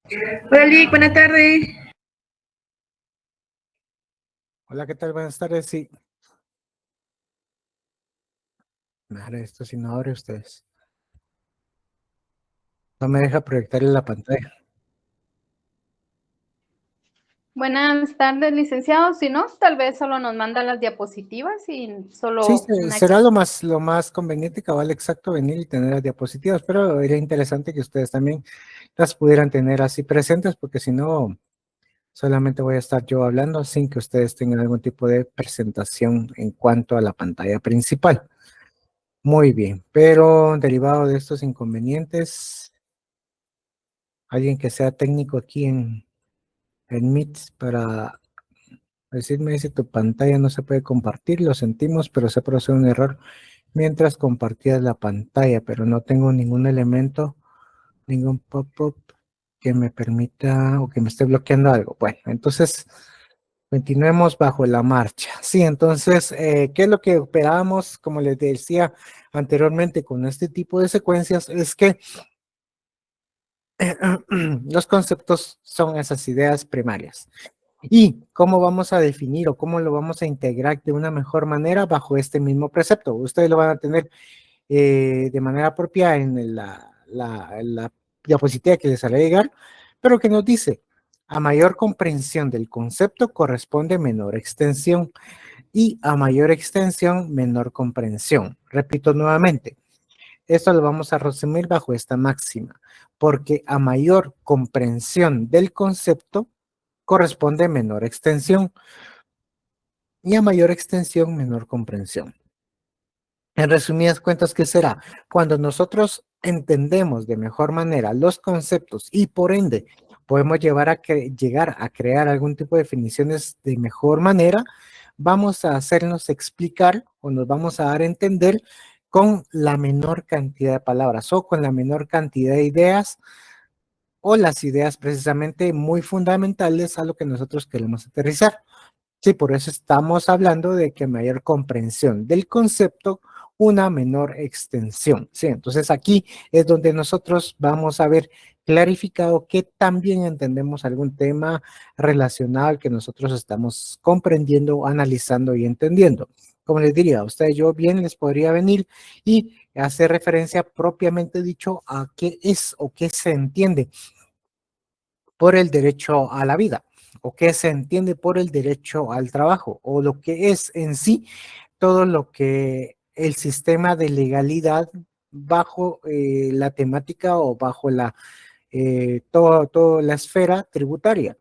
Hola, Lick, buena tarde. Hola, ¿qué tal? Buenas tardes. Sí, madre, esto si no abre ustedes. No me deja proyectar en la pantalla. Buenas tardes, licenciado. Si no, tal vez solo nos manda las diapositivas y Sí, solo una... será lo más conveniente, cabal, exacto, venir y tener las diapositivas, pero era interesante que ustedes también las pudieran tener así presentes, porque si no, solamente voy a estar yo hablando sin que ustedes tengan algún tipo de presentación en cuanto a la pantalla principal. Muy bien, pero derivado de estos inconvenientes, alguien que sea técnico aquí en Meet para decirme si tu pantalla no se puede compartir, lo sentimos, pero se produce un error mientras compartías la pantalla, pero no tengo ningún elemento, ningún pop-up que me permita o que me esté bloqueando algo. Bueno, entonces continuemos bajo la marcha. Sí, entonces, ¿qué es lo que operábamos? Como les decía anteriormente con este tipo de secuencias, es que los conceptos son esas ideas primarias. ¿Y cómo vamos a definir o cómo lo vamos a integrar de una mejor manera bajo este mismo precepto? Ustedes lo van a tener de manera propia en la diapositiva que les haré llegar, pero que nos dice, a mayor comprensión del concepto corresponde menor extensión y a mayor extensión menor comprensión. Repito nuevamente, esto lo vamos a resumir bajo esta máxima, porque a mayor comprensión del concepto corresponde menor extensión y a mayor extensión menor comprensión. En resumidas cuentas, ¿qué será? Cuando nosotros entendemos de mejor manera los conceptos y por ende podemos llegar a crear algún tipo de definiciones de mejor manera, vamos a hacernos explicar o nos vamos a dar a entender con la menor cantidad de palabras o con la menor cantidad de ideas o las ideas precisamente muy fundamentales a lo que nosotros queremos aterrizar. Sí, por eso estamos hablando de que mayor comprensión del concepto, una menor extensión. Sí, entonces aquí es donde nosotros vamos a ver clarificado que también entendemos algún tema relacionado al que nosotros estamos comprendiendo, analizando y entendiendo. Como les diría, a ustedes yo bien les podría venir y hacer referencia propiamente dicho a qué es o qué se entiende por el derecho a la vida, o qué se entiende por el derecho al trabajo, o lo que es en sí todo lo que el sistema de legalidad bajo la temática o bajo toda la esfera tributaria.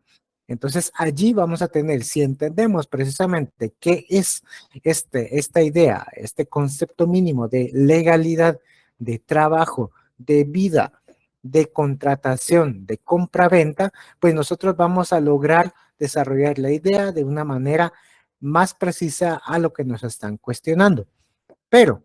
Entonces allí vamos a tener, si entendemos precisamente qué es esta idea, este concepto mínimo de legalidad, de trabajo, de vida, de contratación, de compra-venta, pues nosotros vamos a lograr desarrollar la idea de una manera más precisa a lo que nos están cuestionando. Pero,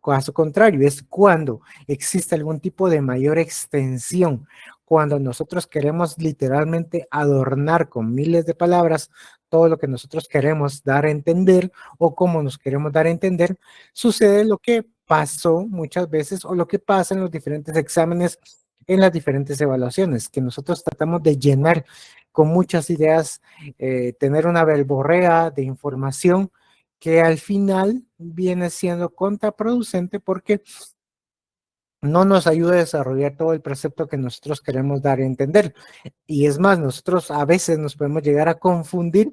caso contrario, es cuando existe algún tipo de mayor extensión, cuando nosotros queremos literalmente adornar con miles de palabras todo lo que nosotros queremos dar a entender o cómo nos queremos dar a entender, sucede lo que pasó muchas veces o lo que pasa en los diferentes exámenes, en las diferentes evaluaciones, que nosotros tratamos de llenar con muchas ideas, tener una verborrea de información que al final viene siendo contraproducente porque no nos ayuda a desarrollar todo el precepto que nosotros queremos dar a entender. Y es más, nosotros a veces nos podemos llegar a confundir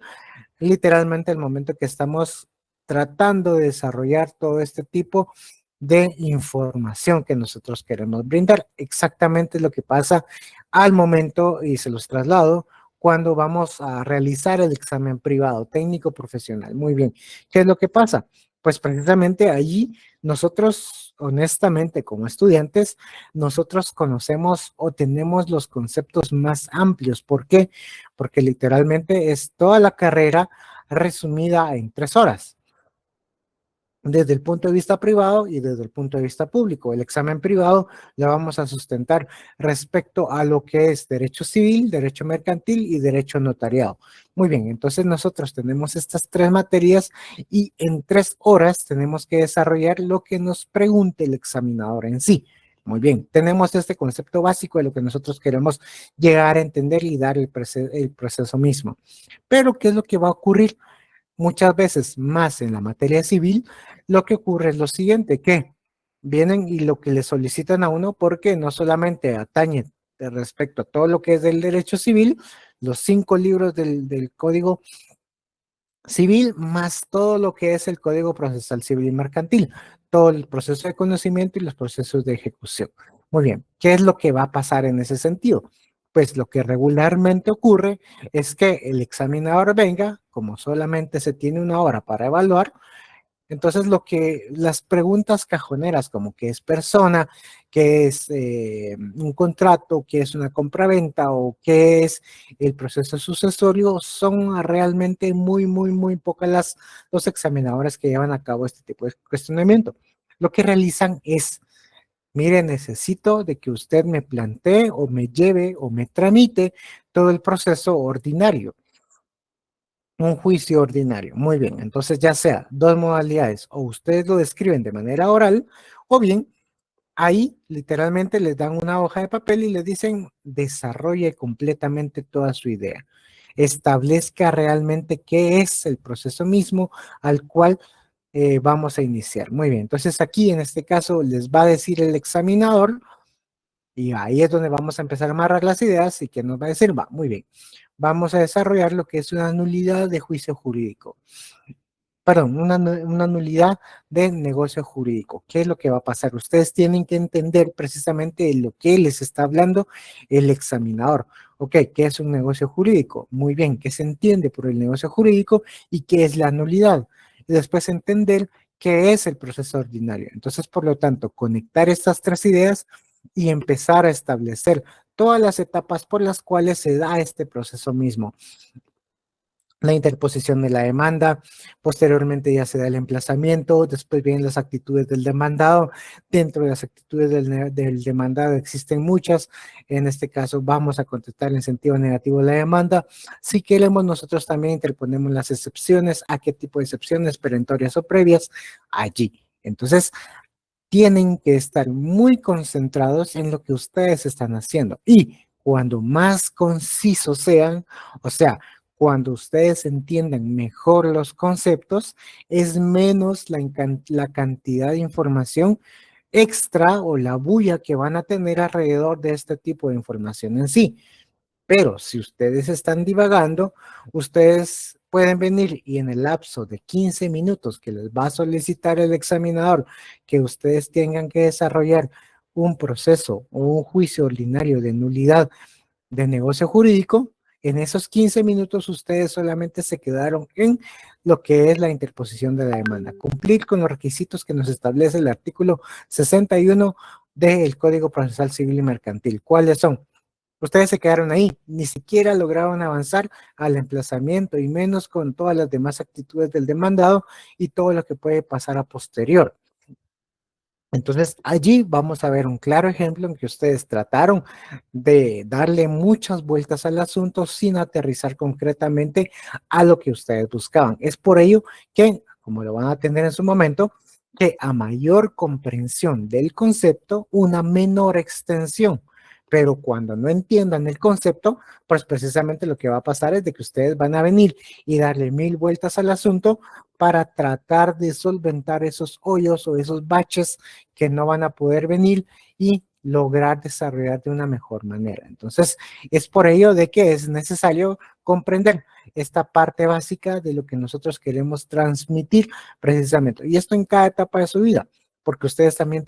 literalmente el momento que estamos tratando de desarrollar todo este tipo de información que nosotros queremos brindar. Exactamente lo que pasa al momento, y se los traslado, cuando vamos a realizar el examen privado, técnico profesional. Muy bien. ¿Qué es lo que pasa? Pues precisamente allí nosotros, honestamente, como estudiantes, nosotros conocemos o tenemos los conceptos más amplios. ¿Por qué? Porque literalmente es toda la carrera resumida en 3 horas, desde el punto de vista privado y desde el punto de vista público. El examen privado lo vamos a sustentar respecto a lo que es derecho civil, derecho mercantil y derecho notariado. Muy bien, entonces nosotros tenemos estas 3 materias y en 3 horas tenemos que desarrollar lo que nos pregunte el examinador en sí. Muy bien, tenemos este concepto básico de lo que nosotros queremos llegar a entender y dar el proceso mismo. Pero, ¿qué es lo que va a ocurrir? Muchas veces más en la materia civil, lo que ocurre es lo siguiente, que vienen y lo que le solicitan a uno, porque no solamente atañe respecto a todo lo que es del derecho civil, los 5 libros del Código Civil, más todo lo que es el Código Procesal Civil y Mercantil, todo el proceso de conocimiento y los procesos de ejecución. Muy bien, ¿qué es lo que va a pasar en ese sentido? Pues lo que regularmente ocurre es que el examinador venga, como solamente se tiene una hora para evaluar, entonces las preguntas cajoneras como qué es persona, qué es un contrato, qué es una compraventa o qué es el proceso sucesorio, son realmente muy pocas los examinadores que llevan a cabo este tipo de cuestionamiento. Lo que realizan es, mire, necesito de que usted me plantee o me lleve o me tramite todo el proceso ordinario. Un juicio ordinario. Muy bien. Entonces, ya sea dos modalidades, o ustedes lo describen de manera oral, o bien ahí literalmente les dan una hoja de papel y les dicen desarrolle completamente toda su idea. Establezca realmente qué es el proceso mismo al cual vamos a iniciar. Muy bien. Entonces, aquí en este caso les va a decir el examinador. Y ahí es donde vamos a empezar a amarrar las ideas y que nos va a decir, va, muy bien, vamos a desarrollar lo que es una nulidad de juicio jurídico. Perdón, una nulidad de negocio jurídico. ¿Qué es lo que va a pasar? Ustedes tienen que entender precisamente lo que les está hablando el examinador. Ok, ¿qué es un negocio jurídico? Muy bien, ¿qué se entiende por el negocio jurídico y qué es la nulidad? Y después entender qué es el proceso ordinario. Entonces, por lo tanto, conectar estas tres ideas y empezar a establecer todas las etapas por las cuales se da este proceso mismo. La interposición de la demanda, posteriormente ya se da el emplazamiento, después vienen las actitudes del demandado. Dentro de las actitudes del demandado existen muchas, en este caso vamos a contestar en sentido negativo la demanda. Si queremos, nosotros también interponemos las excepciones. ¿A qué tipo de excepciones? Perentorias o previas, allí. Entonces, tienen que estar muy concentrados en lo que ustedes están haciendo. Y cuando más concisos sean, o sea, cuando ustedes entiendan mejor los conceptos, es menos la cantidad de información extra o la bulla que van a tener alrededor de este tipo de información en sí. Pero si ustedes están divagando, ustedes pueden venir y en el lapso de 15 minutos que les va a solicitar el examinador que ustedes tengan que desarrollar un proceso o un juicio ordinario de nulidad de negocio jurídico, en esos 15 minutos ustedes solamente se quedaron en lo que es la interposición de la demanda. Cumplir con los requisitos que nos establece el artículo 61 del Código Procesal Civil y Mercantil. ¿Cuáles son? Ustedes se quedaron ahí, ni siquiera lograron avanzar al emplazamiento y menos con todas las demás actitudes del demandado y todo lo que puede pasar a posterior. Entonces, allí vamos a ver un claro ejemplo en que ustedes trataron de darle muchas vueltas al asunto sin aterrizar concretamente a lo que ustedes buscaban. Es por ello que, como lo van a tener en su momento, que a mayor comprensión del concepto, una menor extensión. Pero cuando no entiendan el concepto, pues precisamente lo que va a pasar es de que ustedes van a venir y darle 1000 vueltas al asunto para tratar de solventar esos hoyos o esos baches que no van a poder venir y lograr desarrollar de una mejor manera. Entonces, es por ello de que es necesario comprender esta parte básica de lo que nosotros queremos transmitir precisamente. Y esto en cada etapa de su vida, porque ustedes también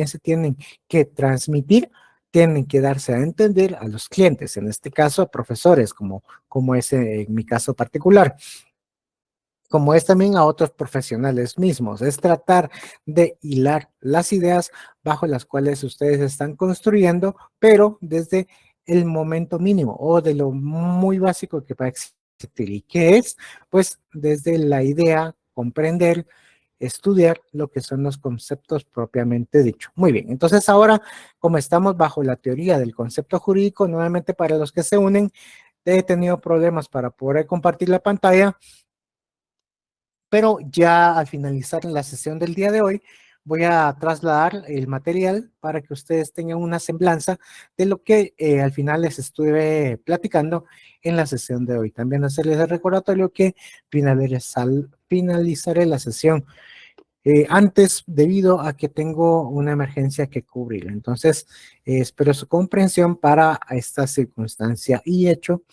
se tienen que transmitir, tienen que darse a entender a los clientes, en este caso a profesores, como es en mi caso particular, como es también a otros profesionales mismos. Es tratar de hilar las ideas bajo las cuales ustedes están construyendo, pero desde el momento mínimo o de lo muy básico que va a existir. ¿Y qué es? Pues desde la idea, comprender, estudiar lo que son los conceptos propiamente dicho. Muy bien, entonces ahora, como estamos bajo la teoría del concepto jurídico, nuevamente para los que se unen, he tenido problemas para poder compartir la pantalla, pero ya al finalizar la sesión del día de hoy, voy a trasladar el material para que ustedes tengan una semblanza de lo que al final les estuve platicando en la sesión de hoy. También hacerles el recordatorio que finalizaré la sesión antes debido a que tengo una emergencia que cubrir. Entonces, espero su comprensión para esta circunstancia y hecho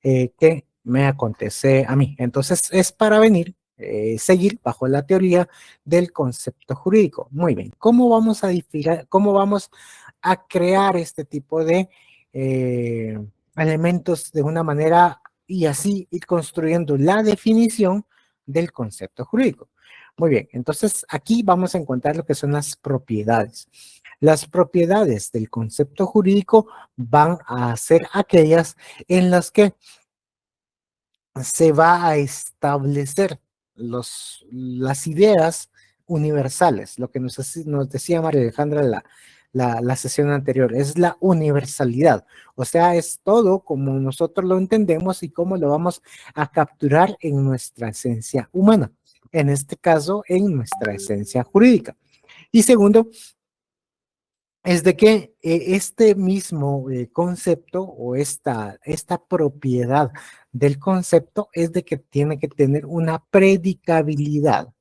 que me acontece a mí. Entonces, es para venir, seguir bajo la teoría del concepto jurídico. Muy bien, ¿cómo vamos a cómo vamos a crear este tipo de elementos de una manera y así ir construyendo la definición del concepto jurídico? Muy bien, entonces aquí vamos a encontrar lo que son las propiedades. Las propiedades del concepto jurídico van a ser aquellas en las que se va a establecer las ideas universales, lo que nos decía María Alejandra la sesión anterior, es la universalidad, o sea, es todo como nosotros lo entendemos y cómo lo vamos a capturar en nuestra esencia humana, en este caso, en nuestra esencia jurídica. Y segundo, es de que este mismo concepto o esta propiedad del concepto es de que tiene que tener una predicabilidad,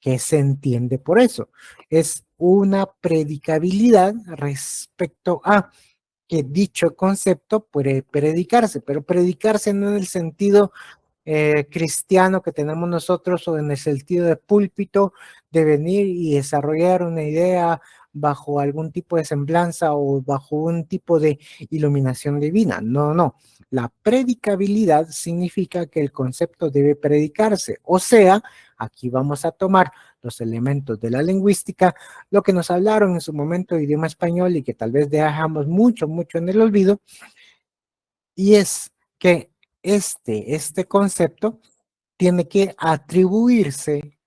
que se entiende por eso. Es una predicabilidad respecto a que dicho concepto puede predicarse, pero predicarse no en el sentido cristiano que tenemos nosotros o en el sentido de púlpito de venir y desarrollar una idea bajo algún tipo de semblanza o bajo un tipo de iluminación divina. No, no. La predicabilidad significa que el concepto debe predicarse. O sea, aquí vamos a tomar los elementos de la lingüística, lo que nos hablaron en su momento de idioma español y que tal vez dejamos mucho, mucho en el olvido, y es que este concepto tiene que atribuirse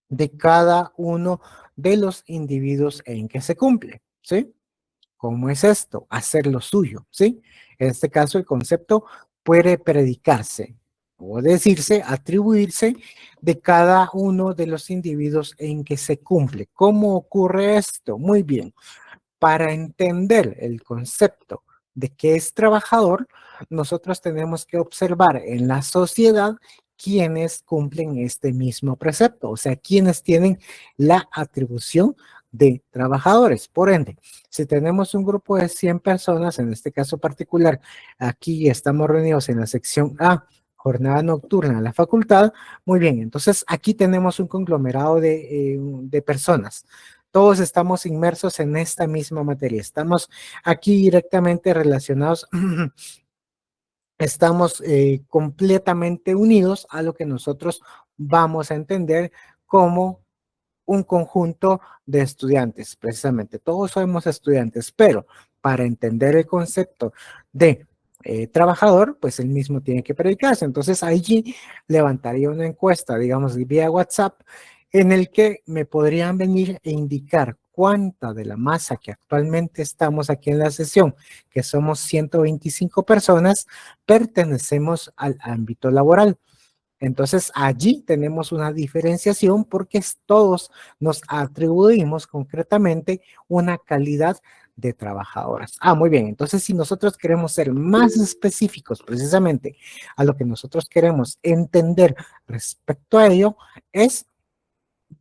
de cada uno de los individuos en que se cumple, ¿sí? ¿Cómo es esto? Hacer lo suyo, ¿sí? En este caso, el concepto puede predicarse o decirse, atribuirse de cada uno de los individuos en que se cumple. ¿Cómo ocurre esto? Muy bien. Para entender el concepto de qué es trabajador, nosotros tenemos que observar en la sociedad quienes cumplen este mismo precepto, o sea, quienes tienen la atribución de trabajadores. Por ende, si tenemos un grupo de 100 personas, en este caso particular, aquí estamos reunidos en la sección A, jornada nocturna de la facultad, muy bien, entonces aquí tenemos un conglomerado de personas. Todos estamos inmersos en esta misma materia. Estamos aquí directamente relacionados, estamos completamente unidos a lo que nosotros vamos a entender como un conjunto de estudiantes, precisamente. Todos somos estudiantes, pero para entender el concepto de trabajador, pues él mismo tiene que predicarse. Entonces allí levantaría una encuesta, digamos, vía WhatsApp, en el que me podrían venir e indicar cuánta de la masa que actualmente estamos aquí en la sesión, que somos 125 personas, pertenecemos al ámbito laboral. Entonces allí tenemos una diferenciación porque todos nos atribuimos concretamente una calidad de trabajadoras. Muy bien. Entonces si nosotros queremos ser más específicos precisamente a lo que nosotros queremos entender respecto a ello, es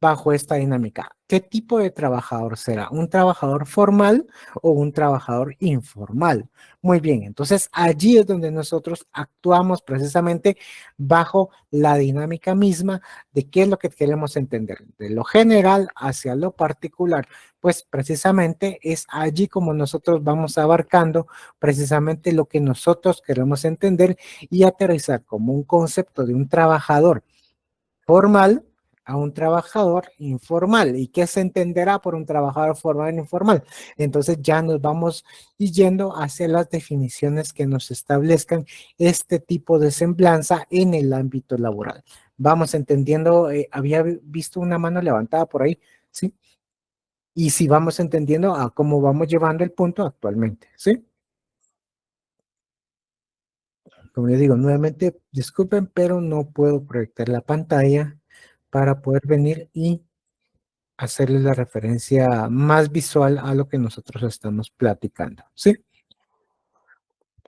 bajo esta dinámica. ¿Qué tipo de trabajador será? ¿Un trabajador formal o un trabajador informal? Muy bien, entonces allí es donde nosotros actuamos precisamente bajo la dinámica misma de qué es lo que queremos entender, de lo general hacia lo particular. Pues precisamente es allí como nosotros vamos abarcando precisamente lo que nosotros queremos entender y aterrizar como un concepto de un trabajador formal a un trabajador informal. ¿Y qué se entenderá por un trabajador formal e informal? Entonces ya nos vamos yendo hacia las definiciones que nos establezcan este tipo de semblanza en el ámbito laboral. Vamos entendiendo, había visto una mano levantada por ahí, ¿sí? Y si vamos entendiendo a cómo vamos llevando el punto actualmente, ¿sí? Como les digo, nuevamente, disculpen, pero no puedo proyectar la pantalla para poder venir y hacerles la referencia más visual a lo que nosotros estamos platicando, ¿sí?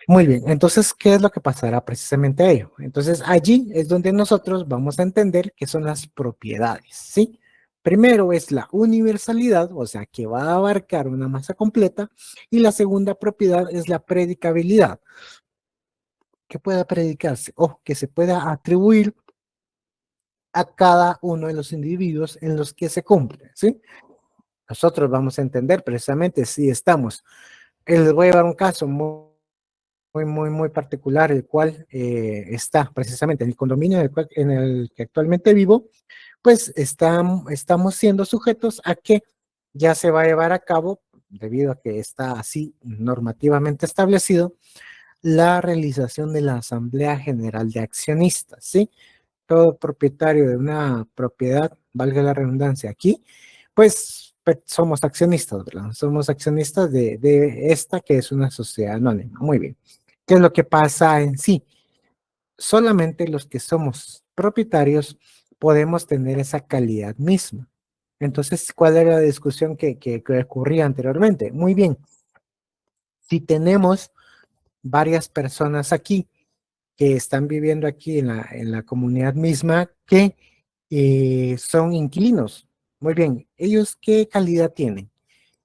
Muy bien, entonces, ¿qué es lo que pasará precisamente a ello? Entonces, allí es donde nosotros vamos a entender qué son las propiedades, ¿sí? Primero es la universalidad, o sea, que va a abarcar una masa completa, y la segunda propiedad es la predicabilidad, que pueda predicarse o que se pueda atribuir a cada uno de los individuos en los que se cumple, ¿sí? Nosotros vamos a entender precisamente si estamos, les voy a dar un caso muy particular, el cual está precisamente en el condominio en el que actualmente vivo, pues estamos siendo sujetos a que ya se va a llevar a cabo, debido a que está así normativamente establecido, la realización de la Asamblea General de Accionistas, ¿sí? Todo propietario de una propiedad, valga la redundancia aquí, pues somos accionistas, ¿verdad? Somos accionistas de esta que es una sociedad anónima. Muy bien. ¿Qué es lo que pasa en sí? Solamente los que somos propietarios podemos tener esa calidad misma. Entonces, ¿cuál era la discusión que ocurría anteriormente? Muy bien. Si tenemos varias personas aquí que están viviendo aquí en la comunidad misma que son inquilinos. Muy bien, ¿ellos qué calidad tienen?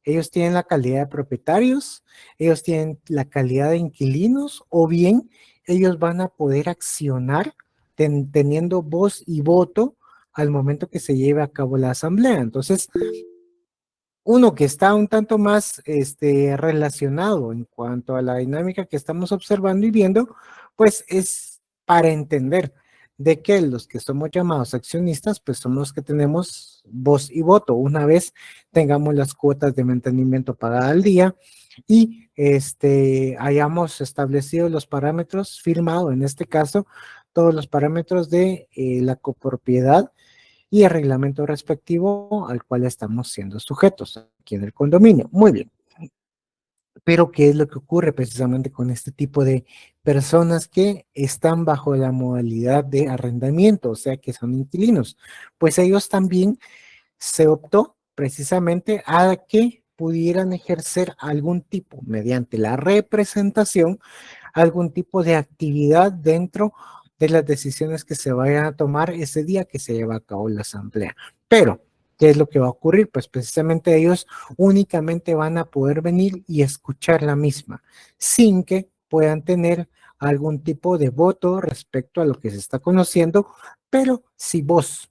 Ellos tienen la calidad de propietarios, ellos tienen la calidad de inquilinos, o bien ellos van a poder accionar teniendo voz y voto al momento que se lleve a cabo la asamblea. Entonces, uno que está un tanto más relacionado en cuanto a la dinámica que estamos observando y viendo, pues es para entender de que los que somos llamados accionistas, pues somos los que tenemos voz y voto una vez tengamos las cuotas de mantenimiento pagadas al día y hayamos establecido los parámetros, firmado en este caso, todos los parámetros de la copropiedad y el reglamento respectivo al cual estamos siendo sujetos aquí en el condominio. Muy bien. Pero ¿qué es lo que ocurre precisamente con este tipo de personas que están bajo la modalidad de arrendamiento, o sea, que son inquilinos? Pues ellos también se optó precisamente a que pudieran ejercer algún tipo, mediante la representación, algún tipo de actividad dentro de las decisiones que se vayan a tomar ese día que se lleva a cabo la asamblea. Pero, ¿qué es lo que va a ocurrir? Pues precisamente ellos únicamente van a poder venir y escuchar la misma, sin que puedan tener algún tipo de voto respecto a lo que se está conociendo, pero si vos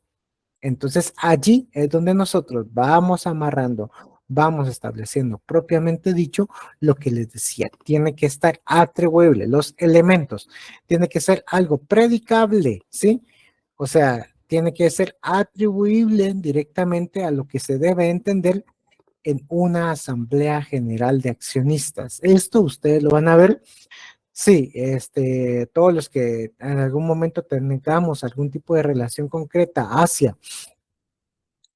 entonces allí es donde nosotros vamos amarrando, vamos estableciendo propiamente dicho lo que les decía. Tiene que estar atribuible, los elementos, tiene que ser algo predicable, ¿sí? O sea, tiene que ser atribuible directamente a lo que se debe entender en una asamblea general de accionistas. Esto ustedes lo van a ver. Sí, todos los que en algún momento tengamos algún tipo de relación concreta hacia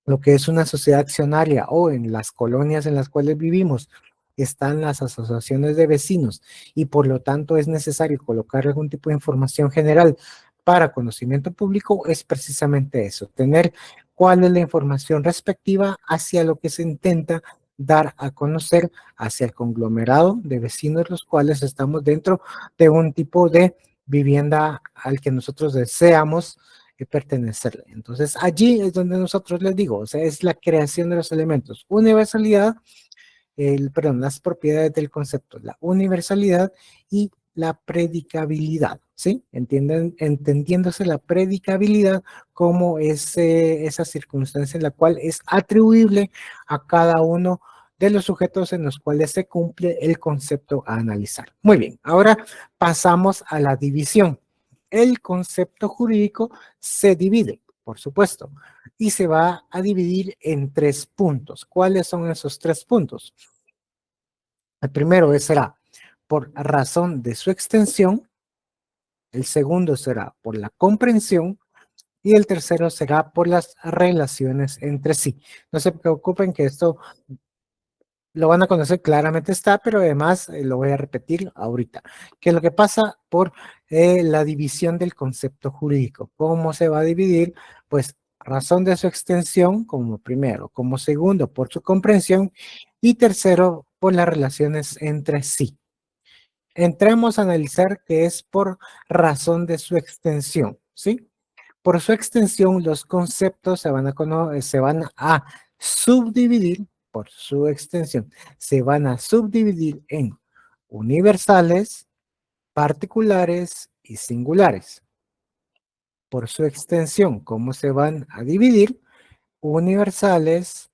lo que es una sociedad accionaria o en las colonias en las cuales vivimos, están las asociaciones de vecinos y por lo tanto es necesario colocar algún tipo de información general para conocimiento público, es precisamente eso, tener cuál es la información respectiva hacia lo que se intenta dar a conocer hacia el conglomerado de vecinos, los cuales estamos dentro de un tipo de vivienda al que nosotros deseamos pertenecerle. Entonces, allí es donde nosotros les digo, o sea, es la creación de los elementos. Universalidad, perdón, las propiedades del concepto, la universalidad y la predicabilidad, ¿sí? Entendiéndose la predicabilidad como esa circunstancia en la cual es atribuible a cada uno de los sujetos en los cuales se cumple el concepto a analizar. Muy bien, ahora pasamos a la división. El concepto jurídico se divide, por supuesto, y se va a dividir en 3 puntos. ¿Cuáles son esos 3 puntos? El primero será por razón de su extensión, el segundo será por la comprensión y el tercero será por las relaciones entre sí. No se preocupen que esto lo van a conocer, claramente está, pero además lo voy a repetir ahorita. ¿Qué es lo que pasa por la división del concepto jurídico? ¿Cómo se va a dividir? Pues razón de su extensión como primero, como segundo por su comprensión y tercero por las relaciones entre sí. Entremos a analizar qué es por razón de su extensión, ¿sí? Por su extensión, los conceptos se van a subdividir, por su extensión, se van a subdividir en universales, particulares y singulares. Por su extensión, ¿cómo se van a dividir? Universales,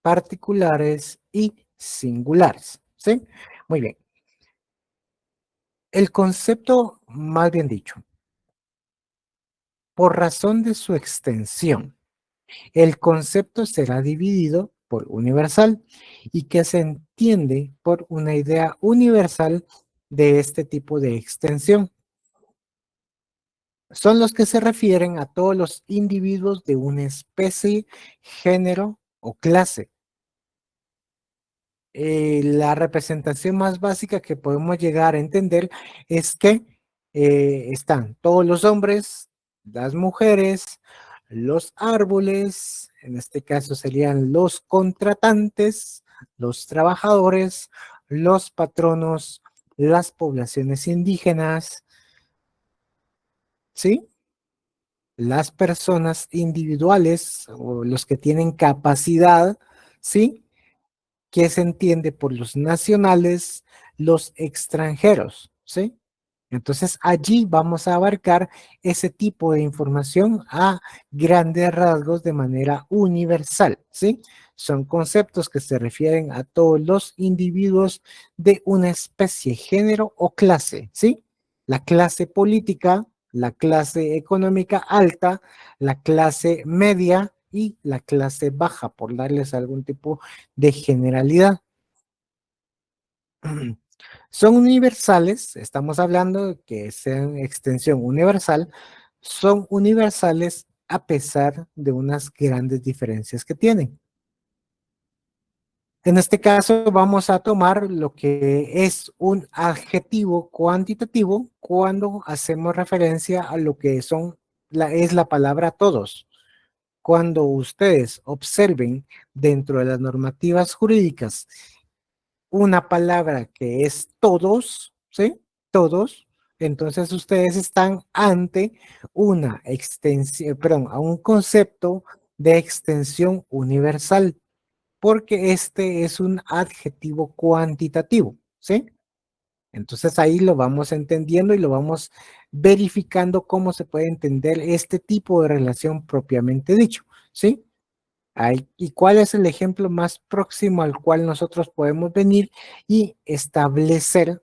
particulares y singulares, ¿sí? Muy bien. El concepto, más bien dicho, por razón de su extensión, el concepto será dividido por universal y que se entiende por una idea universal de este tipo de extensión. Son los que se refieren a todos los individuos de una especie, género o clase. La representación más básica que podemos llegar a entender es que están todos los hombres, las mujeres, los árboles, en este caso serían los contratantes, los trabajadores, los patronos, las poblaciones indígenas, ¿sí? Las personas individuales o los que tienen capacidad, ¿sí? Que se entiende por los nacionales, los extranjeros, ¿sí? Entonces allí vamos a abarcar ese tipo de información a grandes rasgos de manera universal, ¿sí? Son conceptos que se refieren a todos los individuos de una especie, género o clase, ¿sí? La clase política, la clase económica alta, la clase media y la clase baja, por darles algún tipo de generalidad. Son universales, estamos hablando de que sean extensión universal, son universales a pesar de unas grandes diferencias que tienen. En este caso vamos a tomar lo que es un adjetivo cuantitativo cuando hacemos referencia a lo que es la palabra todos. Cuando ustedes observen dentro de las normativas jurídicas una palabra que es todos, ¿sí? Todos, entonces ustedes están ante una extensión, perdón, a un concepto de extensión universal, porque este es un adjetivo cuantitativo, ¿sí? Entonces ahí lo vamos entendiendo y lo vamos verificando cómo se puede entender este tipo de relación propiamente dicho, ¿sí? ¿Y cuál es el ejemplo más próximo al cual nosotros podemos venir y establecer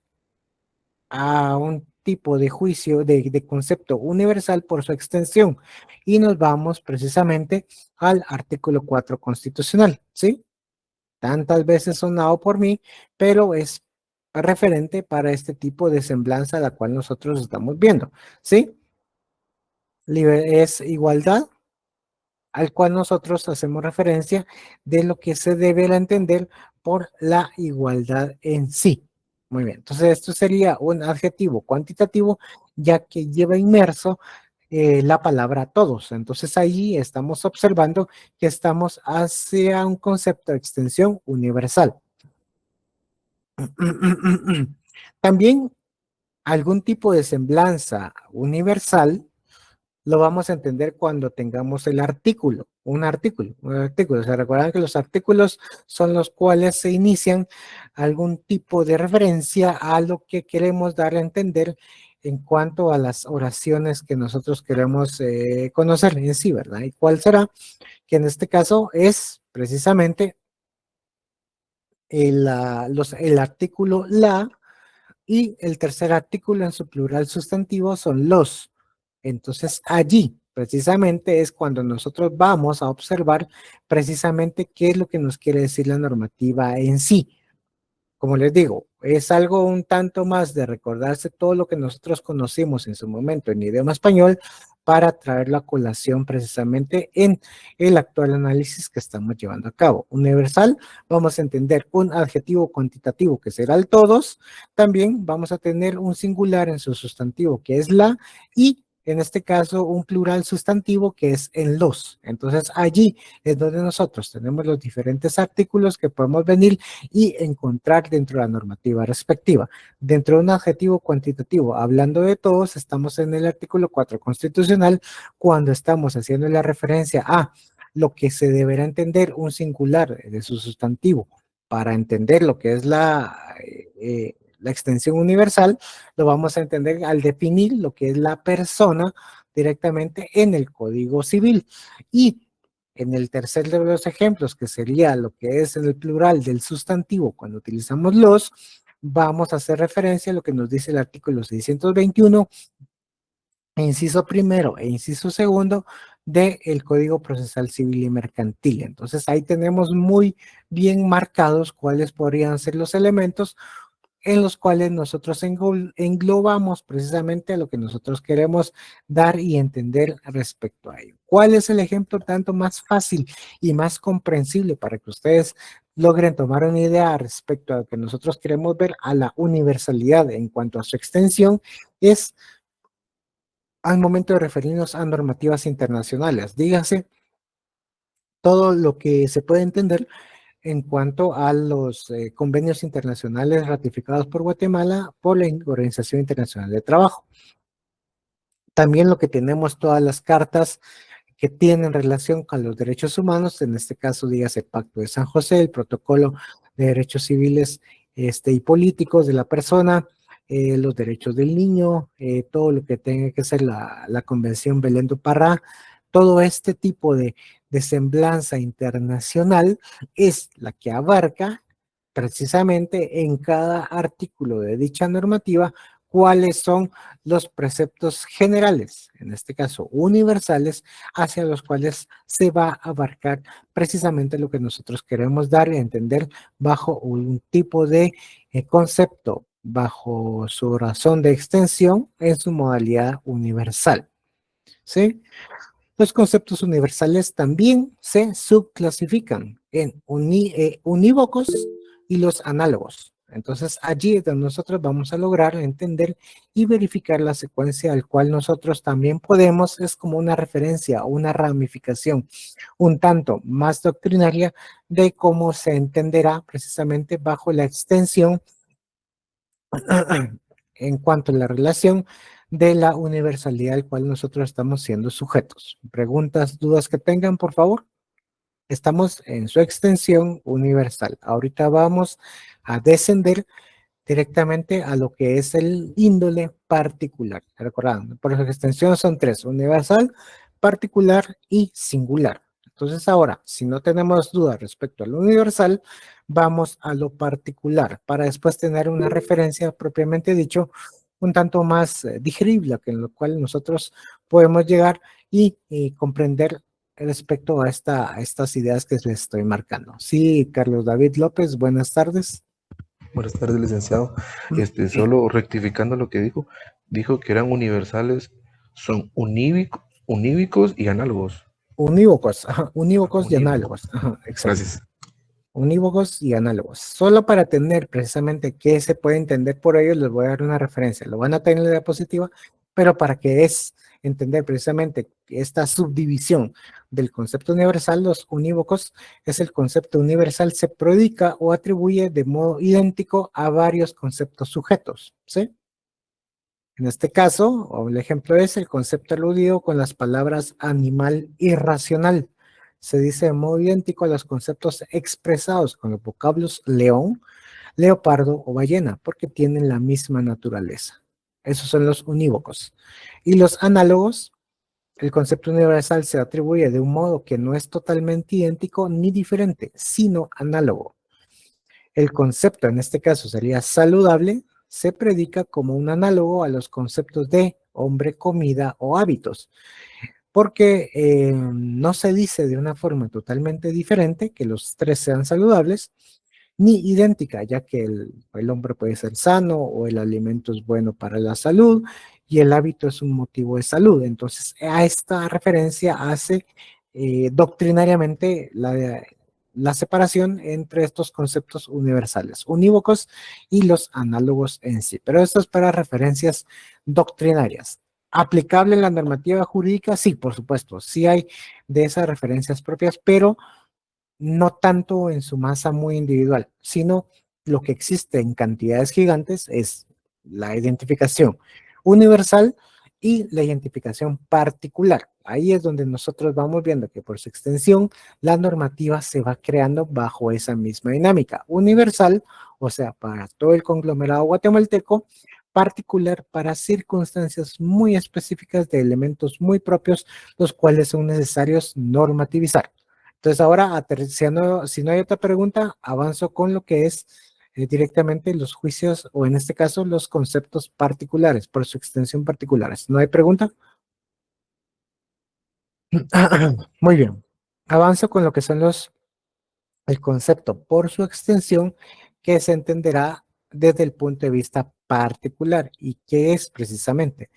a un tipo de juicio, de concepto universal por su extensión? Y nos vamos precisamente al artículo 4 constitucional, ¿sí? Tantas veces sonado por mí, pero es referente para este tipo de semblanza a la cual nosotros estamos viendo, ¿sí? Es igualdad, al cual nosotros hacemos referencia de lo que se debe entender por la igualdad en sí. Muy bien, entonces esto sería un adjetivo cuantitativo, ya que lleva inmerso la palabra todos. Entonces ahí estamos observando que estamos hacia un concepto de extensión universal. También algún tipo de semblanza universal lo vamos a entender cuando tengamos el artículo, un artículo. Se recuerdan que los artículos son los cuales se inician algún tipo de referencia a lo que queremos dar a entender en cuanto a las oraciones que nosotros queremos conocer en sí, ¿verdad? ¿Y cuál será? Que en este caso es precisamente el artículo la y el tercer artículo en su plural sustantivo son los. Entonces allí precisamente es cuando nosotros vamos a observar precisamente qué es lo que nos quiere decir la normativa en sí. Como les digo, es algo un tanto más de recordarse todo lo que nosotros conocimos en su momento en idioma español para traerlo a colación precisamente en el actual análisis que estamos llevando a cabo. Universal, vamos a entender un adjetivo cuantitativo que será el todos, también vamos a tener un singular en su sustantivo que es la y en este caso, un plural sustantivo que es en los. Entonces, allí es donde nosotros tenemos los diferentes artículos que podemos venir y encontrar dentro de la normativa respectiva. Dentro de un adjetivo cuantitativo, hablando de todos, estamos en el artículo 4 constitucional cuando estamos haciendo la referencia a lo que se deberá entender un singular de su sustantivo para entender lo que es la extensión universal, lo vamos a entender al definir lo que es la persona directamente en el Código Civil. Y en el tercer de los ejemplos, que sería lo que es en el plural del sustantivo, cuando utilizamos los, vamos a hacer referencia a lo que nos dice el artículo 621, inciso primero e inciso segundo del Código Procesal Civil y Mercantil. Entonces ahí tenemos muy bien marcados cuáles podrían ser los elementos en los cuales nosotros englobamos precisamente a lo que nosotros queremos dar y entender respecto a ello. ¿Cuál es el ejemplo tanto más fácil y más comprensible para que ustedes logren tomar una idea respecto a lo que nosotros queremos ver a la universalidad en cuanto a su extensión? Es al momento de referirnos a normativas internacionales. Dígase todo lo que se puede entender en cuanto a los convenios internacionales ratificados por Guatemala por la Organización Internacional de Trabajo. También lo que tenemos todas las cartas que tienen relación con los derechos humanos, en este caso dígase el Pacto de San José, el Protocolo de Derechos Civiles y Políticos de la persona, los derechos del niño, todo lo que tenga que ser la Convención Belén do Pará, todo este tipo de semblanza internacional es la que abarca precisamente en cada artículo de dicha normativa cuáles son los preceptos generales, en este caso universales, hacia los cuales se va a abarcar precisamente lo que nosotros queremos dar y entender bajo un tipo de concepto, bajo su razón de extensión en su modalidad universal. ¿Sí? Los conceptos universales también se subclasifican en unívocos y los análogos. Entonces, allí es donde nosotros vamos a lograr entender y verificar la secuencia al cual nosotros también podemos, es como una referencia o una ramificación un tanto más doctrinaria de cómo se entenderá precisamente bajo la extensión en cuanto a la relación de la universalidad al cual nosotros estamos siendo sujetos. Preguntas, dudas que tengan, por favor. Estamos en su extensión universal. Ahorita vamos a descender directamente a lo que es el índole particular. Recordando, por su extensión son tres: universal, particular y singular. Entonces ahora, si no tenemos dudas respecto a lo universal, vamos a lo particular para después tener una referencia propiamente dicho un tanto más digerible, en lo cual nosotros podemos llegar y comprender respecto a estas ideas que les estoy marcando. Sí, Carlos David López, buenas tardes. Buenas tardes, licenciado. Solo rectificando lo que dijo que eran universales, son unívocos y análogos. Unívocos, unívocos y Unívocos. análogos. Exacto. Gracias. Unívocos y análogos. Solo para tener precisamente qué se puede entender por ellos, les voy a dar una referencia. Lo van a tener en la diapositiva, pero para que es entender precisamente esta subdivisión del concepto universal, los unívocos es el concepto universal se predica o atribuye de modo idéntico a varios conceptos sujetos, ¿sí? En este caso, o el ejemplo es el concepto aludido con las palabras animal y racional. Se dice de modo idéntico a los conceptos expresados con los vocablos león, leopardo o ballena, porque tienen la misma naturaleza. Esos son los unívocos. Y los análogos, el concepto universal se atribuye de un modo que no es totalmente idéntico ni diferente, sino análogo. El concepto en este caso sería saludable, se predica como un análogo a los conceptos de hombre, comida o hábitos, porque no se dice de una forma totalmente diferente que los tres sean saludables, ni idéntica, ya que el hombre puede ser sano o el alimento es bueno para la salud y el hábito es un motivo de salud. Entonces, a esta referencia hace doctrinariamente la separación entre estos conceptos universales, unívocos y los análogos en sí. Pero esto es para referencias doctrinarias. ¿Aplicable en la normativa jurídica? Sí, por supuesto, sí hay de esas referencias propias, pero no tanto en su masa muy individual, sino lo que existe en cantidades gigantes es la identificación universal y la identificación particular. Ahí es donde nosotros vamos viendo que por su extensión la normativa se va creando bajo esa misma dinámica. Universal, o sea, para todo el conglomerado guatemalteco, particular para circunstancias muy específicas de elementos muy propios, los cuales son necesarios normativizar. Entonces ahora, aterrizando, si no hay otra pregunta, avanzo con lo que es directamente los juicios, o en este caso los conceptos particulares, por su extensión particulares. ¿No hay pregunta? Muy bien. Avanzo con lo que son el concepto por su extensión, que se entenderá desde el punto de vista particular. ¿Y qué es precisamente?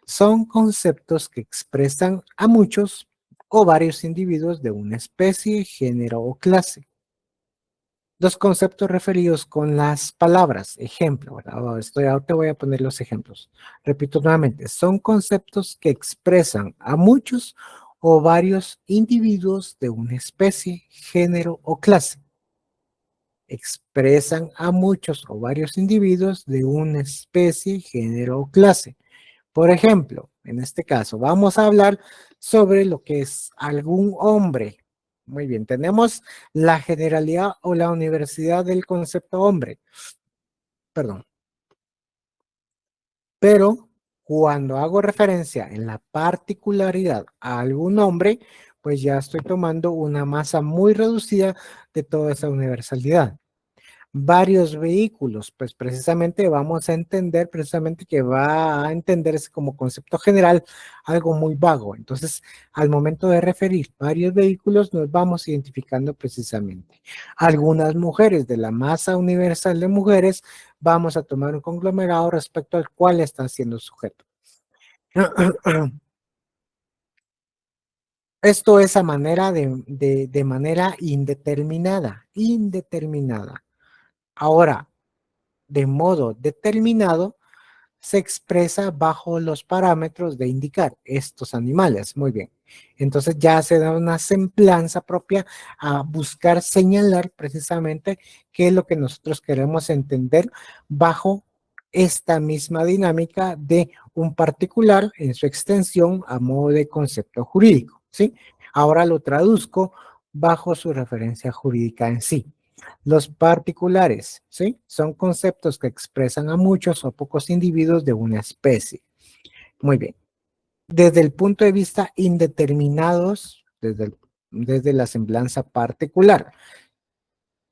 Son conceptos que expresan a muchos o varios individuos de una especie, género o clase. Los conceptos referidos con las palabras, ejemplo, ¿verdad? Ahorita voy a poner los ejemplos. Repito nuevamente, son conceptos que expresan a muchos o varios individuos de una especie, género o clase. Expresan a muchos o varios individuos de una especie, género o clase. Por ejemplo, en este caso, vamos a hablar sobre lo que es algún hombre. Muy bien, tenemos la generalidad o la universidad del concepto hombre. Perdón. Pero cuando hago referencia en la particularidad a algún hombre, pues ya estoy tomando una masa muy reducida de toda esa universalidad. Varios vehículos, pues precisamente vamos a entender precisamente que va a entenderse como concepto general algo muy vago. Entonces, al momento de referir varios vehículos, nos vamos identificando precisamente. Algunas mujeres de la masa universal de mujeres, vamos a tomar un conglomerado respecto al cual están siendo sujeto. Esto es a manera de manera indeterminada, indeterminada. Ahora, de modo determinado, se expresa bajo los parámetros de indicar estos animales. Muy bien. Entonces ya se da una semblanza propia a buscar señalar precisamente qué es lo que nosotros queremos entender bajo esta misma dinámica de un particular en su extensión a modo de concepto jurídico, ¿sí? Ahora lo traduzco bajo su referencia jurídica en sí. Los particulares, ¿sí? Son conceptos que expresan a muchos o pocos individuos de una especie. Muy bien. Desde el punto de vista indeterminados, desde la semblanza particular.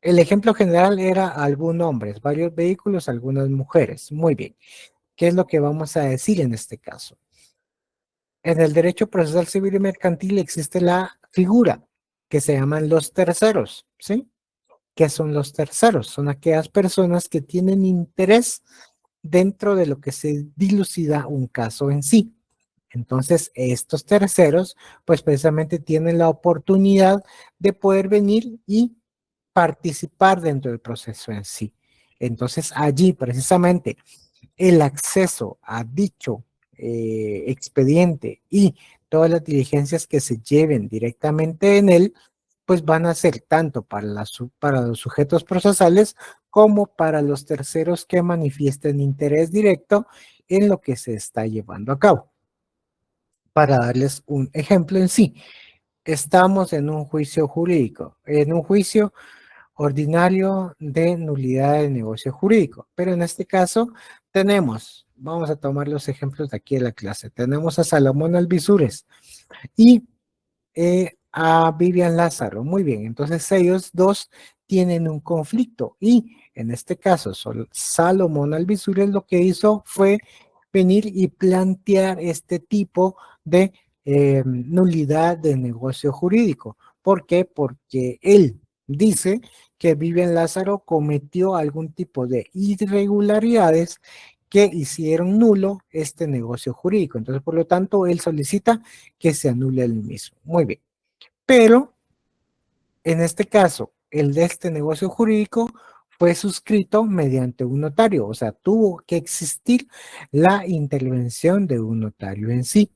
El ejemplo general era algún hombre, varios vehículos, algunas mujeres. Muy bien. ¿Qué es lo que vamos a decir en este caso? En el derecho procesal civil y mercantil existe la figura que se llaman los terceros, ¿sí? ¿Qué son los terceros? Son aquellas personas que tienen interés dentro de lo que se dilucida un caso en sí. Entonces, estos terceros, pues precisamente tienen la oportunidad de poder venir y participar dentro del proceso en sí. Entonces, allí precisamente el acceso a dicho expediente y todas las diligencias que se lleven directamente en él, pues van a ser tanto para los sujetos procesales como para los terceros que manifiesten interés directo en lo que se está llevando a cabo. Para darles un ejemplo en sí, estamos en un juicio jurídico, en un juicio ordinario de nulidad de negocio jurídico, pero en este caso vamos a tomar los ejemplos de aquí de la clase, tenemos a Salomón Alvisures y a Vivian Lázaro. Muy bien, entonces ellos dos tienen un conflicto y en este caso Salomón Alvisures lo que hizo fue venir y plantear este tipo de nulidad de negocio jurídico. ¿Por qué? Porque él dice que Vivian Lázaro cometió algún tipo de irregularidades que hicieron nulo este negocio jurídico. Entonces, por lo tanto, él solicita que se anule el mismo. Muy bien. Pero, en este caso, el de este negocio jurídico fue suscrito mediante un notario, o sea, tuvo que existir la intervención de un notario en sí.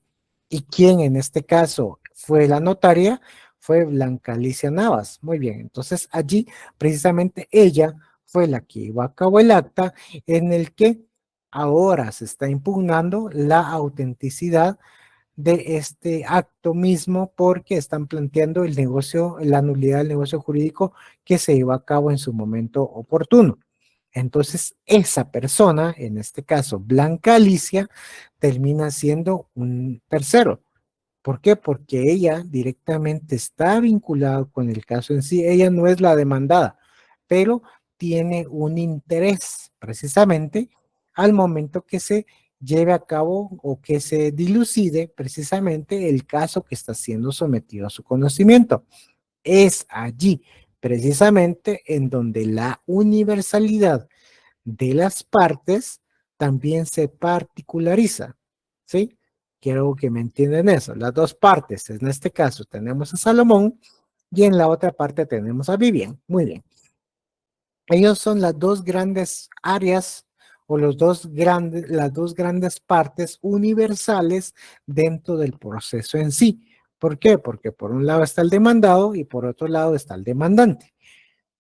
¿Y quién en este caso fue la notaria? Fue Blanca Alicia Navas. Muy bien, entonces allí precisamente ella fue la que llevó a cabo el acta en el que ahora se está impugnando la autenticidad de este acto mismo porque están planteando el negocio, la nulidad del negocio jurídico que se llevó a cabo en su momento oportuno. Entonces, esa persona, en este caso Blanca Alicia, termina siendo un tercero. ¿Por qué? Porque ella directamente está vinculada con el caso en sí. Ella no es la demandada, pero tiene un interés precisamente al momento que se lleve a cabo o que se dilucide precisamente el caso que está siendo sometido a su conocimiento. Es allí precisamente en donde la universalidad de las partes también se particulariza, ¿sí? Quiero que me entiendan eso. Las dos partes, en este caso tenemos a Salomón y en la otra parte tenemos a Vivian. Muy bien. Ellos son las dos grandes áreas o las dos grandes partes universales dentro del proceso en sí. ¿Por qué? Porque por un lado está el demandado y por otro lado está el demandante.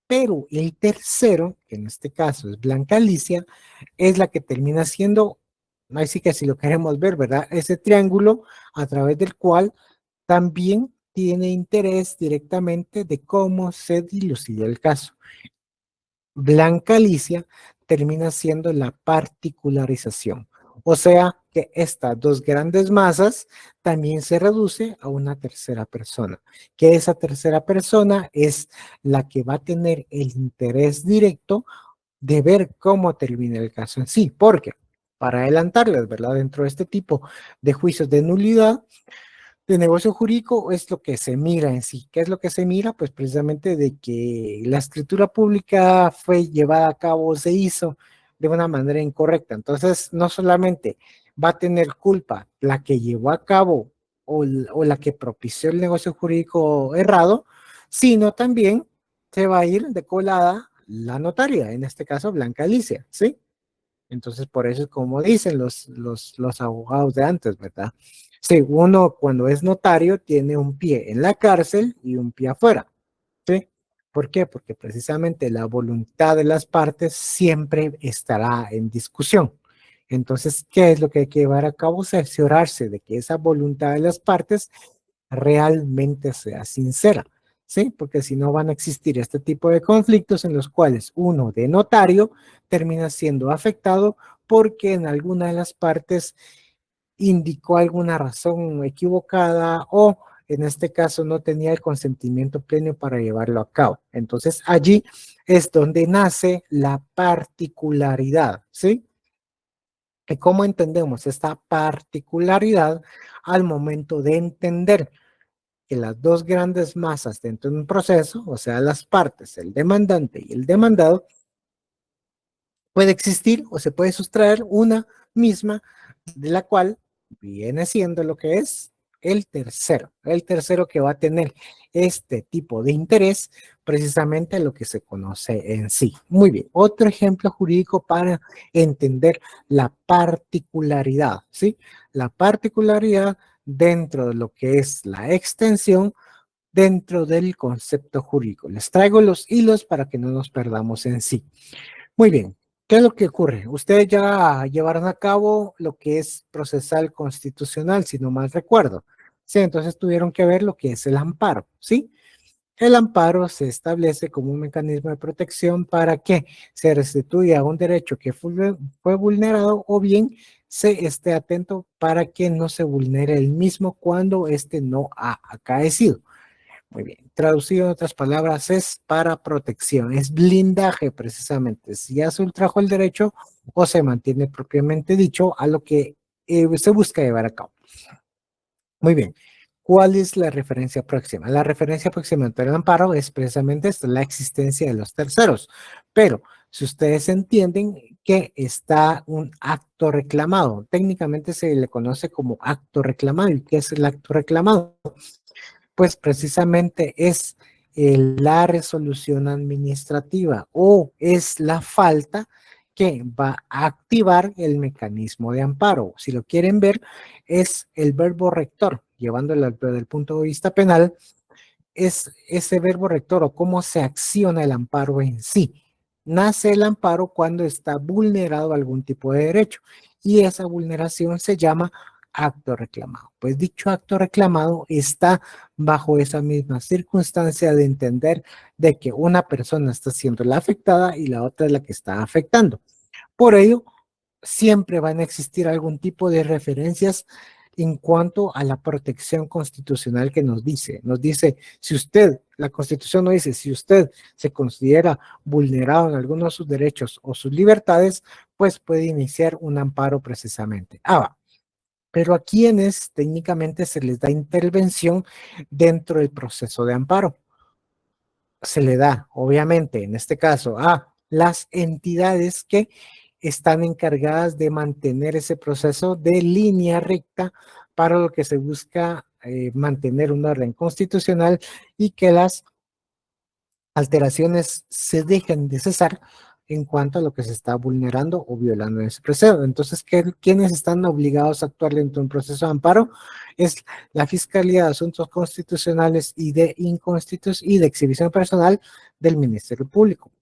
Pero el tercero, que en este caso es Blanca Alicia, es la que termina siendo, así que si lo queremos ver, ¿verdad? Ese triángulo a través del cual también tiene interés directamente de cómo se dilucida el caso. Blanca Alicia termina siendo la particularización. O sea que estas dos grandes masas también se reduce a una tercera persona, que esa tercera persona es la que va a tener el interés directo de ver cómo termina el caso en sí, porque para adelantarles, ¿verdad? Dentro de este tipo de juicios de nulidad, de negocio jurídico es lo que se mira en sí. ¿Qué es lo que se mira? Pues precisamente de que la escritura pública fue llevada a cabo, se hizo de una manera incorrecta. Entonces, no solamente va a tener culpa la que llevó a cabo o la que propició el negocio jurídico errado, sino también se va a ir de colada la notaria, en este caso Blanca Alicia, ¿sí? Entonces, por eso es como dicen los abogados de antes, ¿verdad? Sí, uno cuando es notario tiene un pie en la cárcel y un pie afuera, ¿sí? ¿Por qué? Porque precisamente la voluntad de las partes siempre estará en discusión. Entonces, ¿qué es lo que hay que llevar a cabo? Cerciorarse de que esa voluntad de las partes realmente sea sincera, ¿sí? Porque si no van a existir este tipo de conflictos en los cuales uno de notario termina siendo afectado porque en alguna de las partes indicó alguna razón equivocada o en este caso no tenía el consentimiento pleno para llevarlo a cabo. Entonces allí es donde nace la particularidad, ¿sí? ¿Y cómo entendemos esta particularidad al momento de entender que las dos grandes masas dentro de un proceso, o sea, las partes, el demandante y el demandado, puede existir o se puede sustraer una misma de la cual viene siendo lo que es el tercero que va a tener este tipo de interés, precisamente lo que se conoce en sí. Muy bien, otro ejemplo jurídico para entender la particularidad, ¿sí? La particularidad dentro de lo que es la extensión dentro del concepto jurídico. Les traigo los hilos para que no nos perdamos en sí. Muy bien, ¿qué es lo que ocurre? Ustedes ya llevaron a cabo lo que es procesal constitucional, si no mal recuerdo. Sí, entonces tuvieron que ver lo que es el amparo, ¿sí? El amparo se establece como un mecanismo de protección para que se restituya un derecho que fue vulnerado o bien se esté atento para que no se vulnere el mismo cuando este no ha acaecido. Muy bien, traducido en otras palabras es para protección, es blindaje precisamente, si ya se ultrajó el derecho o se mantiene propiamente dicho a lo que se busca llevar a cabo. Muy bien, ¿cuál es la referencia próxima? La referencia próxima ante el amparo es precisamente esto, la existencia de los terceros, pero si ustedes entienden que está un acto reclamado, técnicamente se le conoce como acto reclamado. ¿Y qué es el acto reclamado? Pues precisamente es la resolución administrativa o es la falta que va a activar el mecanismo de amparo. Si lo quieren ver, es el verbo rector, llevándolo desde el punto de vista penal, es ese verbo rector o cómo se acciona el amparo en sí. Nace el amparo cuando está vulnerado algún tipo de derecho y esa vulneración se llama acto reclamado. Pues dicho acto reclamado está bajo esa misma circunstancia de entender de que una persona está siendo la afectada y la otra es la que está afectando. Por ello, siempre van a existir algún tipo de referencias en cuanto a la protección constitucional que nos dice, si usted, la Constitución nos dice, si usted se considera vulnerado en alguno de sus derechos o sus libertades, pues puede iniciar un amparo precisamente. Pero a quienes técnicamente se les da intervención dentro del proceso de amparo. Se le da, obviamente, en este caso, a las entidades que están encargadas de mantener ese proceso de línea recta para lo que se busca mantener un orden constitucional y que las alteraciones se dejen de cesar en cuanto a lo que se está vulnerando o violando en ese proceso. Entonces, ¿quiénes están obligados a actuar dentro de un proceso de amparo? Es la Fiscalía de Asuntos Constitucionales y de Inconstitución y de Exhibición Personal del Ministerio Público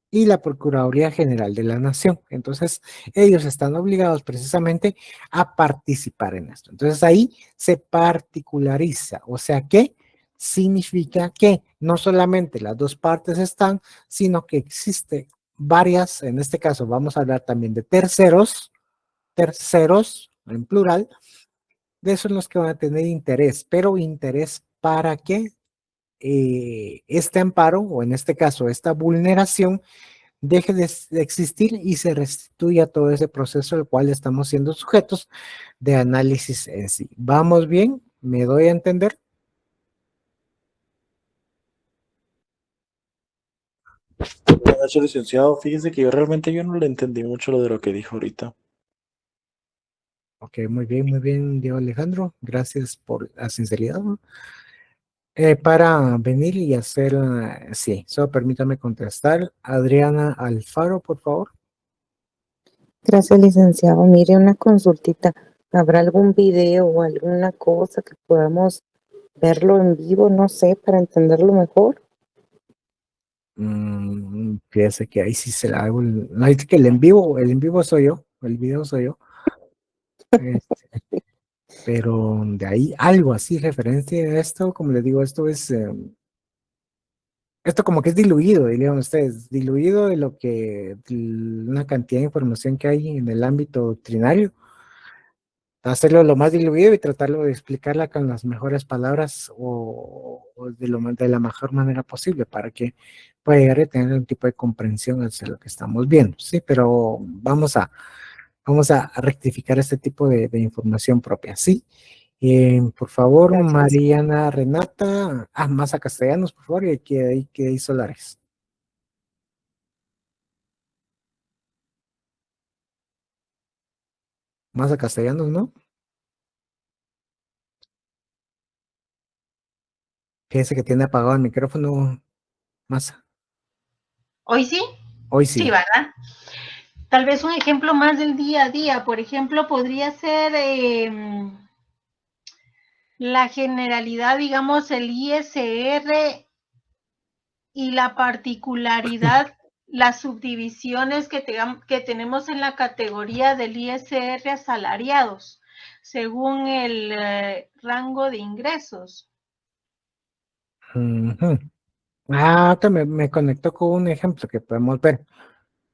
y la Procuraduría General de la Nación. Entonces, ellos están obligados precisamente a participar en esto. Entonces, ahí se particulariza, o sea que significa que no solamente las dos partes están, sino que existe varias, en este caso vamos a hablar también de terceros en plural, de esos los que van a tener interés, pero interés para que este amparo, o en este caso esta vulneración, deje de existir y se restituya todo ese proceso al cual estamos siendo sujetos de análisis en sí. ¿Vamos bien? ¿Me doy a entender? Buenas noches, licenciado. Fíjese que yo no le entendí mucho lo de lo que dijo ahorita. Ok, muy bien, Diego Alejandro. Gracias por la sinceridad, ¿no? Para venir y hacer, sí, solo permítame contestar. Adriana Alfaro, por favor. Gracias, licenciado. Mire, una consultita. ¿Habrá algún video o alguna cosa que podamos verlo en vivo, no sé, para entenderlo mejor? Fíjese que ahí sí se la hago. No, es que el en vivo soy yo, el video soy yo. Pero de ahí algo así, referencia a esto, como les digo, esto es, esto como que es diluido, dirían ustedes, diluido de lo que, una cantidad de información que hay en el ámbito doctrinario, hacerlo lo más diluido y tratarlo de explicarla con las mejores palabras o de la mejor manera posible para que pueda llegar a tener un tipo de comprensión hacia lo que estamos viendo, sí, pero vamos a rectificar este tipo de información propia, ¿sí? Por favor, Gracias. Mariana Renata, Maza Castellanos, por favor, y que hay Solares. Maza Castellanos, ¿no? Fíjese que tiene apagado el micrófono, Maza. ¿Hoy sí? Hoy Sí, sí. ¿verdad? Tal vez un ejemplo más del día a día, por ejemplo, podría ser la generalidad, digamos, el ISR y la particularidad, las subdivisiones que tenemos en la categoría del ISR asalariados, según el rango de ingresos. Ujú. Ahorita me conectó con un ejemplo que podemos ver.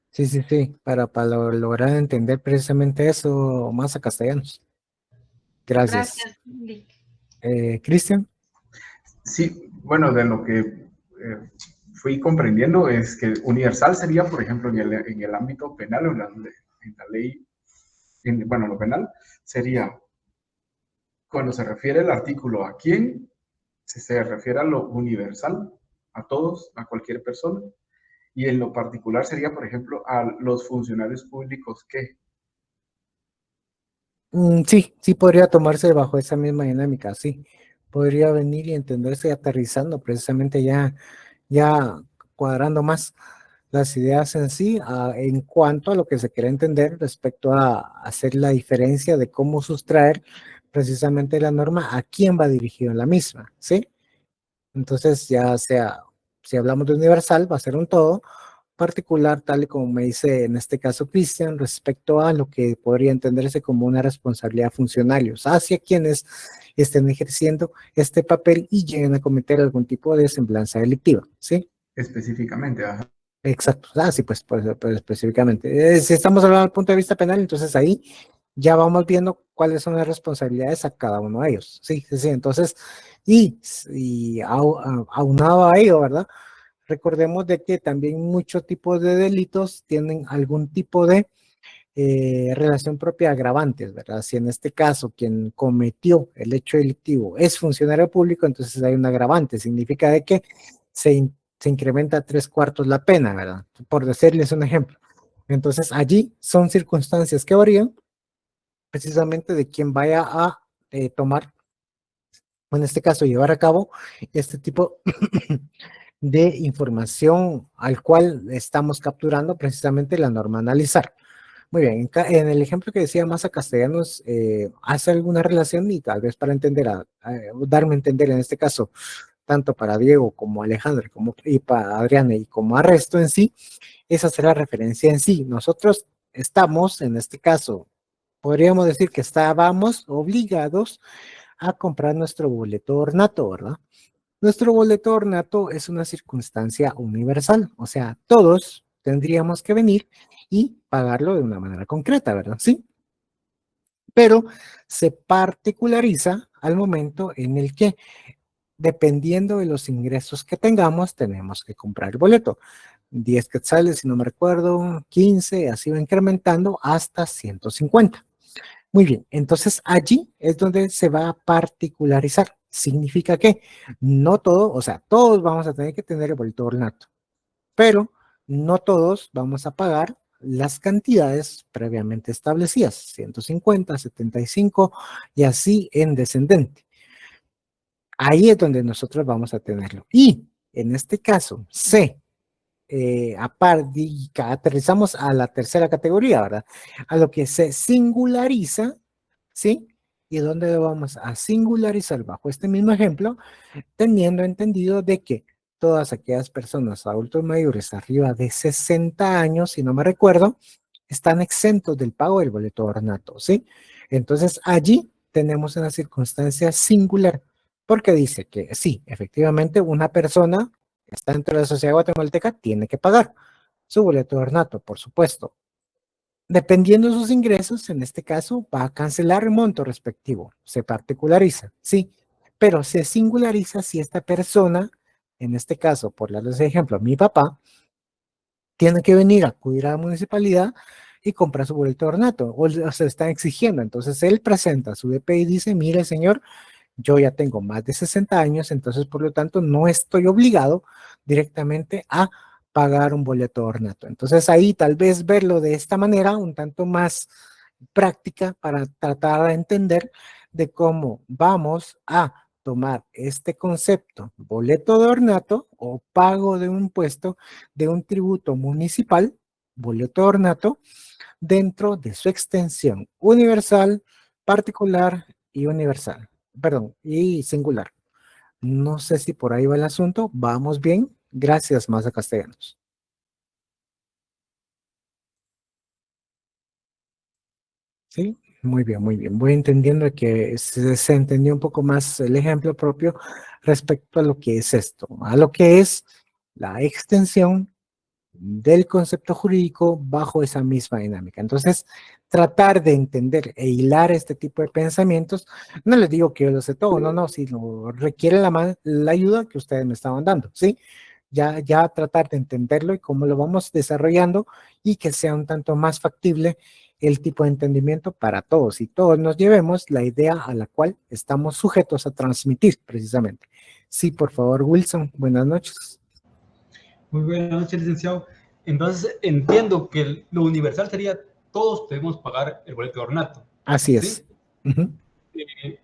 Sí, para lograr entender precisamente eso, Maza Castellanos. Gracias. Gracias, Lick. Cristian. Sí, bueno, de lo que fui comprendiendo es que universal sería, por ejemplo, en el ámbito penal o en la ley, bueno, lo penal, sería cuando se refiere el artículo a quién, se refiere a lo universal, a todos, a cualquier persona, y en lo particular sería, por ejemplo, a los funcionarios públicos que. Sí podría tomarse bajo esa misma dinámica, sí. podría venir y entenderse aterrizando precisamente ya cuadrando más las ideas en sí en cuanto a lo que se quiere entender respecto a hacer la diferencia de cómo sustraer precisamente la norma a quién va dirigido la misma, ¿sí? Entonces ya sea, si hablamos de universal, va a ser un todo particular, tal y como me dice en este caso Cristian, respecto a lo que podría entenderse como una responsabilidad funcionarios hacia quienes estén ejerciendo este papel y lleguen a cometer algún tipo de semblanza delictiva, ¿sí? Específicamente, ajá. Exacto, sí, pues específicamente. Si estamos hablando del punto de vista penal, entonces ahí ya vamos viendo cuáles son las responsabilidades a cada uno de ellos. Sí, sí, sí. Entonces, aunado a ello, ¿verdad? Recordemos de que también muchos tipos de delitos tienen algún tipo de relación propia agravantes, ¿verdad? Si en este caso quien cometió el hecho delictivo es funcionario público, entonces hay un agravante. Significa de que se incrementa 3/4 la pena, ¿verdad? Por decirles un ejemplo. Entonces allí son circunstancias que varían precisamente de quien vaya a tomar, o en este caso llevar a cabo este tipo de información al cual estamos capturando precisamente la norma a analizar. Muy bien, en el ejemplo que decía Maza Castellanos, hace alguna relación y tal vez para entender, darme a entender en este caso, tanto para Diego como Alejandro, y para Adriana y como a resto en sí, es hacer la referencia en sí. Nosotros estamos, en este caso, podríamos decir que estábamos obligados a comprar nuestro boleto ornato, ¿verdad? Nuestro boleto ornato es una circunstancia universal, o sea, todos tendríamos que venir y pagarlo de una manera concreta, ¿verdad? Sí, pero se particulariza al momento en el que, dependiendo de los ingresos que tengamos, tenemos que comprar el boleto. 10 quetzales, si no me recuerdo, 15, así va incrementando hasta 150. Muy bien, entonces allí es donde se va a particularizar. Significa que no todo, o sea, todos vamos a tener que tener el boleto ornato, pero no todos vamos a pagar las cantidades previamente establecidas, 150, 75 y así en descendente. Ahí es donde nosotros vamos a tenerlo. Y en este caso, aparte, y aterrizamos a la tercera categoría, ¿verdad? A lo que se singulariza, ¿sí? ¿Y dónde lo vamos a singularizar? Bajo este mismo ejemplo, teniendo entendido de que todas aquellas personas adultos mayores arriba de 60 años, si no me recuerdo, están exentos del pago del boleto ornato, ¿sí? Entonces allí tenemos una circunstancia singular, porque dice que sí, efectivamente una persona que está dentro de la sociedad guatemalteca tiene que pagar su boleto ornato, por supuesto. Dependiendo de sus ingresos, en este caso, va a cancelar el monto respectivo, se particulariza, sí, pero se singulariza si esta persona, en este caso, por darles ejemplo, mi papá, tiene que venir a acudir a la municipalidad y comprar su boleto ornato, o se está exigiendo. Entonces él presenta su DP y dice, mire señor, yo ya tengo más de 60 años, entonces por lo tanto no estoy obligado directamente a pagar un boleto ornato. Entonces ahí tal vez verlo de esta manera, un tanto más práctica para tratar de entender de cómo vamos a tomar este concepto, boleto de ornato o pago de un impuesto de un tributo municipal, boleto de ornato, dentro de su extensión universal, particular y universal, perdón, y singular. No sé si por ahí va el asunto. Vamos bien. Gracias, Maza Castellanos. Sí, muy bien, muy bien. Voy entendiendo que se entendió un poco más el ejemplo propio respecto a lo que es esto, a lo que es la extensión del concepto jurídico bajo esa misma dinámica. Entonces, tratar de entender e hilar este tipo de pensamientos, no les digo que yo lo sé todo, no, sino requiere la ayuda que ustedes me estaban dando, ¿sí? Ya tratar de entenderlo y cómo lo vamos desarrollando y que sea un tanto más factible el tipo de entendimiento para todos y todos nos llevemos la idea a la cual estamos sujetos a transmitir precisamente. Sí, por favor, Wilson, buenas noches. Muy buenas noches, licenciado. Entonces, entiendo que lo universal sería todos debemos pagar el boleto de ornato. Así es. ¿Sí?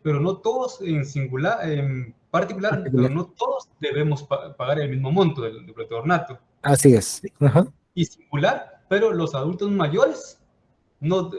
pero no todos en singular, en particular, pero no todos debemos pagar el mismo monto del boleto de ornato. Así es. Ajá. Y singular, pero los adultos mayores no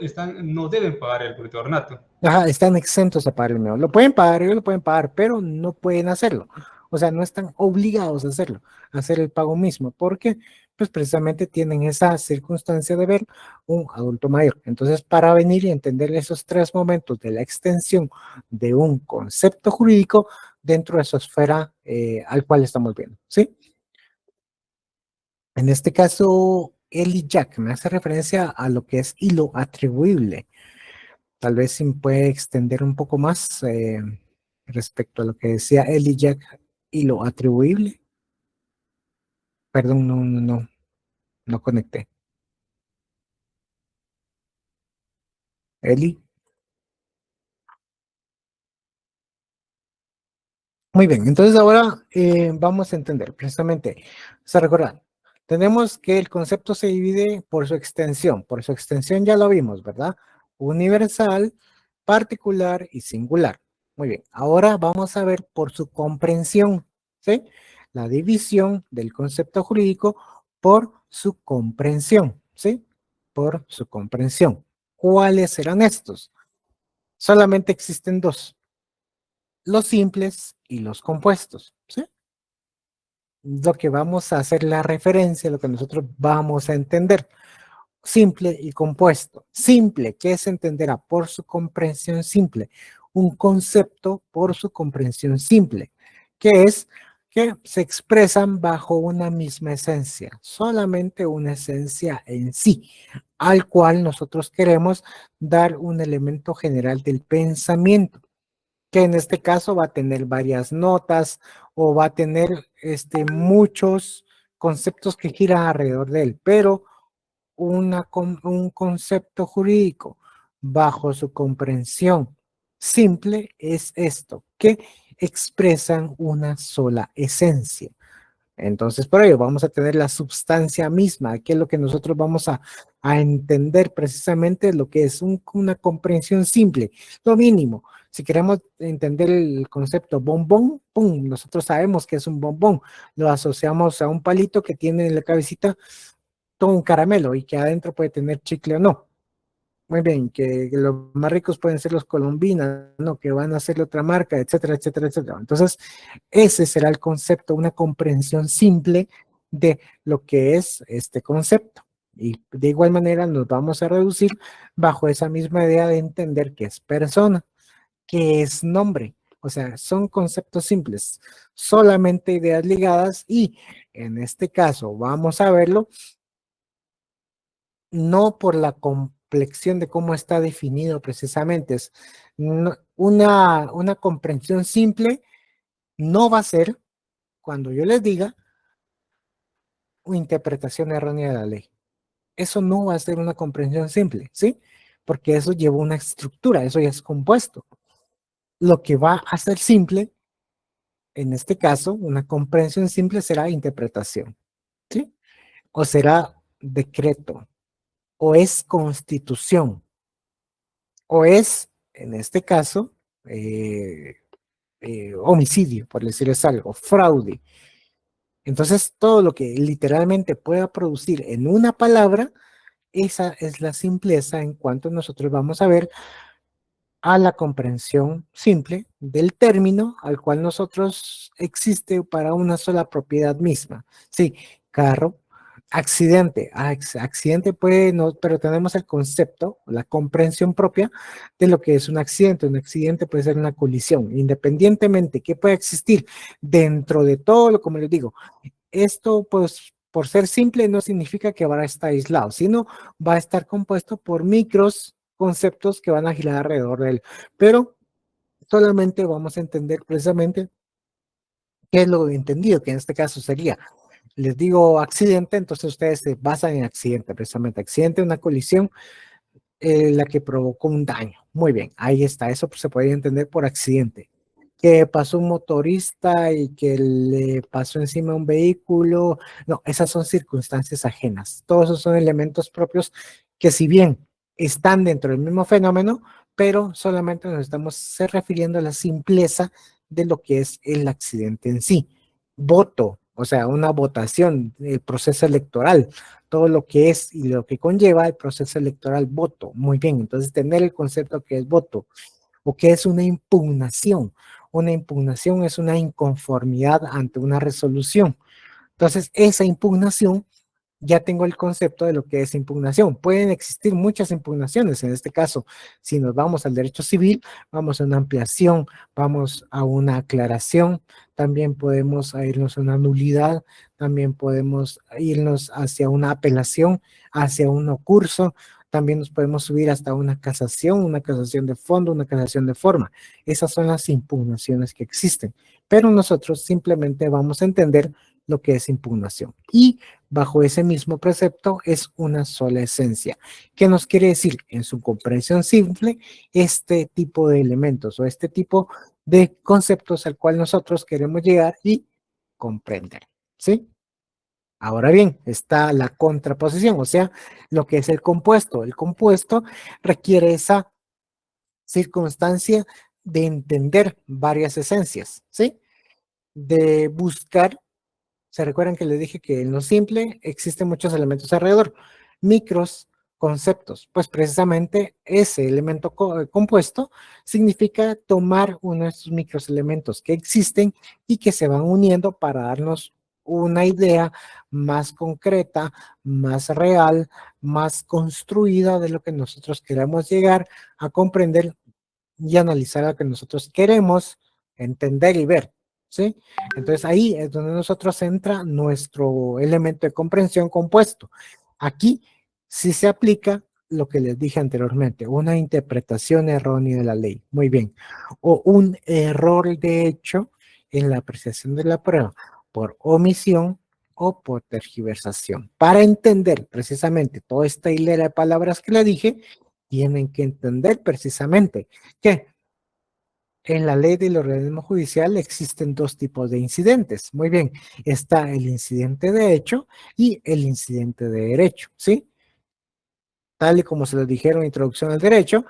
deben pagar el boleto de ornato. Ajá, están exentos a pagar el medio. Lo pueden pagar, ellos lo pueden pagar, pero no pueden hacerlo. O sea, no están obligados a hacerlo, a hacer el pago mismo, porque pues precisamente tienen esa circunstancia de ver un adulto mayor. Entonces, para venir y entender esos tres momentos de la extensión de un concepto jurídico dentro de su esfera al cual estamos viendo, ¿sí? En este caso, Eli Jack me hace referencia a lo que es hilo atribuible. Tal vez si puede extender un poco más respecto a lo que decía Eli Jack, hilo atribuible. Perdón, no conecté. Eli. Muy bien, entonces ahora vamos a entender precisamente, se recuerdan, tenemos que el concepto se divide por su extensión ya lo vimos, ¿verdad? Universal, particular y singular. Muy bien, ahora vamos a ver por su comprensión, ¿sí? La división del concepto jurídico por su comprensión, ¿sí? Por su comprensión. ¿Cuáles serán estos? Solamente existen dos. Los simples y los compuestos, ¿sí? Lo que vamos a hacer la referencia, lo que nosotros vamos a entender. Simple y compuesto. Simple, ¿qué se entenderá? Por su comprensión simple. Un concepto por su comprensión simple, que es que se expresan bajo una misma esencia, solamente una esencia en sí, al cual nosotros queremos dar un elemento general del pensamiento, que en este caso va a tener varias notas o va a tener muchos conceptos que giran alrededor de él, pero un concepto jurídico bajo su comprensión simple es esto, que expresan una sola esencia. Entonces, por ello, vamos a tener la sustancia misma, que es lo que nosotros vamos a entender precisamente lo que es una comprensión simple, lo mínimo. Si queremos entender el concepto bombón, ¡pum!, nosotros sabemos que es un bombón. Lo asociamos a un palito que tiene en la cabecita todo un caramelo y que adentro puede tener chicle o no. Muy bien, que los más ricos pueden ser los colombinas, ¿no? Que van a ser otra marca, etcétera, etcétera, etcétera. Entonces, ese será el concepto, una comprensión simple de lo que es este concepto. Y de igual manera nos vamos a reducir bajo esa misma idea de entender qué es persona, qué es nombre. O sea, son conceptos simples, solamente ideas ligadas y en este caso vamos a verlo no por la complexión de cómo está definido precisamente, es una comprensión simple no va a ser, cuando yo les diga, una interpretación errónea de la ley. Eso no va a ser una comprensión simple, ¿sí? Porque eso lleva una estructura, eso ya es compuesto. Lo que va a ser simple, en este caso, una comprensión simple será interpretación, ¿sí? O será decreto, o es constitución, o es, en este caso, homicidio, por decirles algo, fraude. Entonces, todo lo que literalmente pueda producir en una palabra, esa es la simpleza en cuanto nosotros vamos a ver a la comprensión simple del término al cual nosotros existe para una sola propiedad misma. Sí, carro, accidente. Accidente puede no, pero tenemos el concepto, la comprensión propia de lo que es un accidente. Un accidente puede ser una colisión, independientemente que pueda existir dentro de todo lo, como les digo, esto pues por ser simple no significa que va a estar aislado, sino va a estar compuesto por micros conceptos que van a girar alrededor de él. Pero solamente vamos a entender precisamente qué es lo entendido, que en este caso sería, les digo accidente, entonces ustedes se basan en accidente, precisamente accidente, una colisión, la que provocó un daño. Muy bien, ahí está, eso se podría entender por accidente. Que pasó un motorista y que le pasó encima un vehículo, no, esas son circunstancias ajenas. Todos esos son elementos propios que si bien están dentro del mismo fenómeno, pero solamente nos estamos refiriendo a la simpleza de lo que es el accidente en sí. Voto, o sea, una votación, el proceso electoral, todo lo que es y lo que conlleva el proceso electoral, voto. Muy bien, entonces tener el concepto que es voto o que es una impugnación. Una impugnación es una inconformidad ante una resolución. Entonces, esa impugnación, ya tengo el concepto de lo que es impugnación. Pueden existir muchas impugnaciones. En este caso, si nos vamos al derecho civil, vamos a una ampliación, vamos a una aclaración, también podemos irnos a una nulidad, también podemos irnos hacia una apelación, hacia un curso, también nos podemos subir hasta una casación de fondo, una casación de forma. Esas son las impugnaciones que existen, pero nosotros simplemente vamos a entender lo que es impugnación. Y bajo ese mismo precepto es una sola esencia. ¿Qué nos quiere decir? En su comprensión simple, este tipo de elementos o este tipo de conceptos al cual nosotros queremos llegar y comprender. ¿Sí? Ahora bien, está la contraposición, o sea, lo que es el compuesto. El compuesto requiere esa circunstancia de entender varias esencias, ¿sí? De buscar. ¿Se recuerdan que les dije que en lo simple existen muchos elementos alrededor? Micros, conceptos. Pues precisamente ese elemento compuesto significa tomar uno de estos micros elementos que existen y que se van uniendo para darnos una idea más concreta, más real, más construida de lo que nosotros queremos llegar a comprender y analizar lo que nosotros queremos entender y ver, ¿sí? Entonces ahí es donde nosotros entra nuestro elemento de comprensión compuesto. Aquí sí se aplica lo que les dije anteriormente, una interpretación errónea de la ley, muy bien, o un error de hecho en la apreciación de la prueba por omisión o por tergiversación. Para entender precisamente toda esta hilera de palabras que le dije, tienen que entender precisamente que en la ley del organismo judicial existen dos tipos de incidentes. Muy bien, está el incidente de hecho y el incidente de derecho, ¿sí? Tal y como se lo dijeron en introducción al derecho,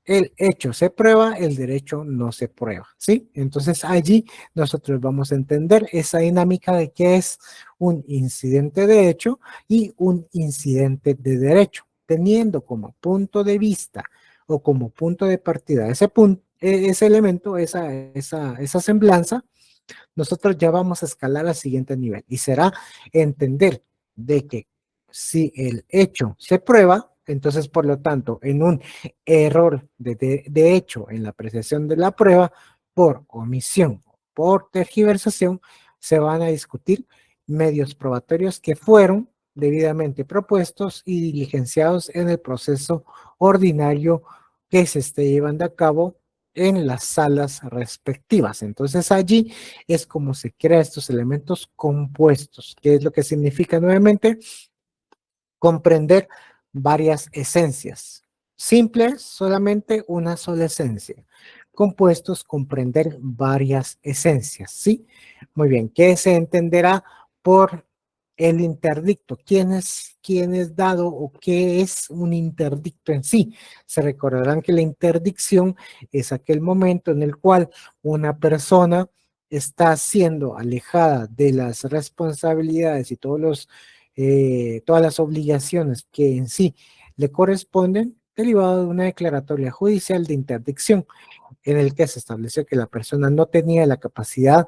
el hecho se prueba, el derecho no se prueba, ¿sí? Entonces allí nosotros vamos a entender esa dinámica de qué es un incidente de hecho y un incidente de derecho, teniendo como punto de vista o como punto de partida ese punto, ese elemento, esa semblanza, nosotros ya vamos a escalar al siguiente nivel y será entender de que si el hecho se prueba, entonces por lo tanto en un error de hecho en la apreciación de la prueba por omisión, por tergiversación, se van a discutir medios probatorios que fueron debidamente propuestos y diligenciados en el proceso ordinario que se esté llevando a cabo en las salas respectivas. Entonces allí es como se crean estos elementos compuestos, que es lo que significa nuevamente comprender varias esencias. Simples, solamente una sola esencia. Compuestos, comprender varias esencias, ¿sí? Muy bien, ¿qué se entenderá por el interdicto? ¿Quién es dado o qué es un interdicto en sí? Se recordarán que la interdicción es aquel momento en el cual una persona está siendo alejada de las responsabilidades y todas las obligaciones que en sí le corresponden derivado de una declaratoria judicial de interdicción en el que se estableció que la persona no tenía la capacidad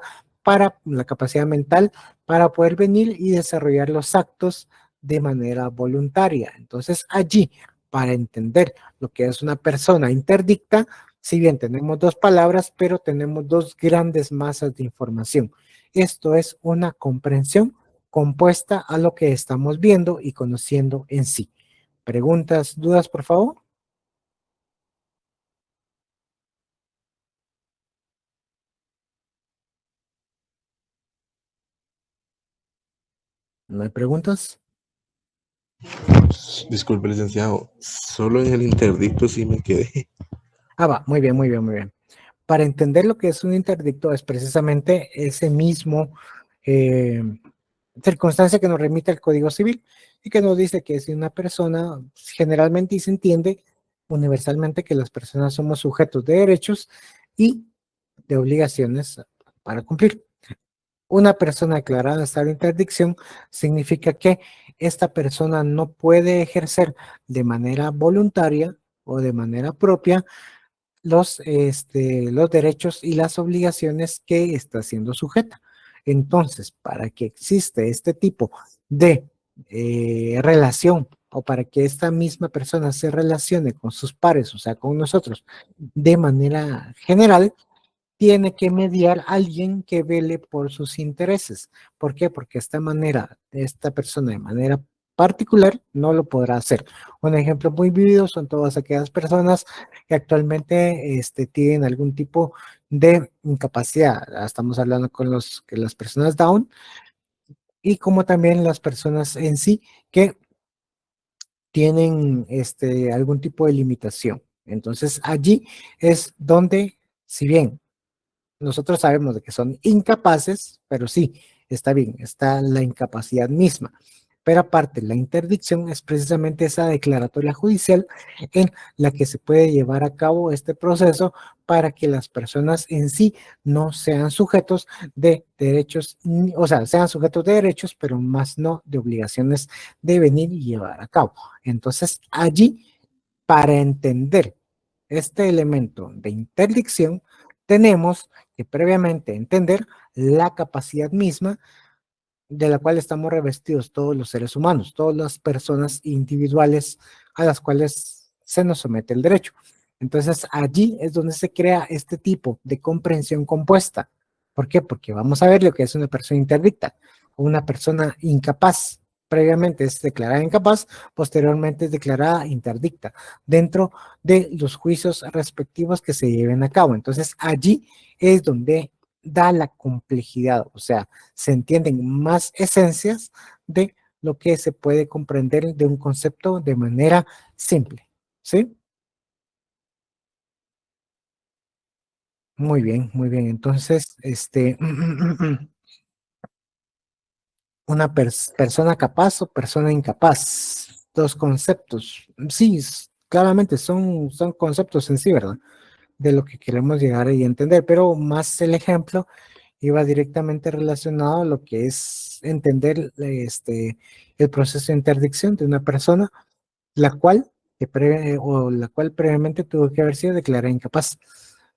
mental para poder venir y desarrollar los actos de manera voluntaria. Entonces allí, para entender lo que es una persona interdicta, si bien tenemos dos palabras, pero tenemos dos grandes masas de información. Esto es una comprensión compuesta a lo que estamos viendo y conociendo en sí. ¿Preguntas, dudas, por favor? ¿No hay preguntas? Disculpe, licenciado, solo en el interdicto sí me quedé. Ah, va, muy bien, muy bien, muy bien. Para entender lo que es un interdicto es precisamente ese mismo circunstancia que nos remite al Código Civil y que nos dice que si una persona generalmente se entiende universalmente que las personas somos sujetos de derechos y de obligaciones para cumplir. Una persona declarada en estado de interdicción significa que esta persona no puede ejercer de manera voluntaria o de manera propia los derechos y las obligaciones que está siendo sujeta. Entonces, para que existe este tipo de relación o para que esta misma persona se relacione con sus pares, o sea, con nosotros, de manera general, tiene que mediar alguien que vele por sus intereses. ¿Por qué? Porque esta persona de manera particular no lo podrá hacer. Un ejemplo muy vivido son todas aquellas personas que actualmente tienen algún tipo de incapacidad. Estamos hablando con las personas Down y como también las personas en sí que tienen algún tipo de limitación. Entonces allí es donde, si bien nosotros sabemos de que son incapaces, pero sí, está bien, está la incapacidad misma. Pero aparte, la interdicción es precisamente esa declaratoria judicial en la que se puede llevar a cabo este proceso para que las personas en sí no sean sujetos de derechos, o sea, sean sujetos de derechos, pero más no de obligaciones de venir y llevar a cabo. Entonces, allí, para entender este elemento de interdicción, tenemos que previamente entender la capacidad misma de la cual estamos revestidos todos los seres humanos, todas las personas individuales a las cuales se nos somete el derecho. Entonces allí es donde se crea este tipo de comprensión compuesta. ¿Por qué? Porque vamos a ver lo que es una persona interdicta, una persona incapaz. Previamente es declarada incapaz, posteriormente es declarada interdicta, dentro de los juicios respectivos que se lleven a cabo. Entonces allí es donde da la complejidad, o sea, se entienden más esencias de lo que se puede comprender de un concepto de manera simple, ¿sí? Muy bien, muy bien. Entonces, una persona capaz o persona incapaz, dos conceptos. Sí, claramente son conceptos en sí, ¿verdad? De lo que queremos llegar y entender, pero más el ejemplo iba directamente relacionado a lo que es entender el proceso de interdicción de una persona, la cual previamente tuvo que haber sido declarada incapaz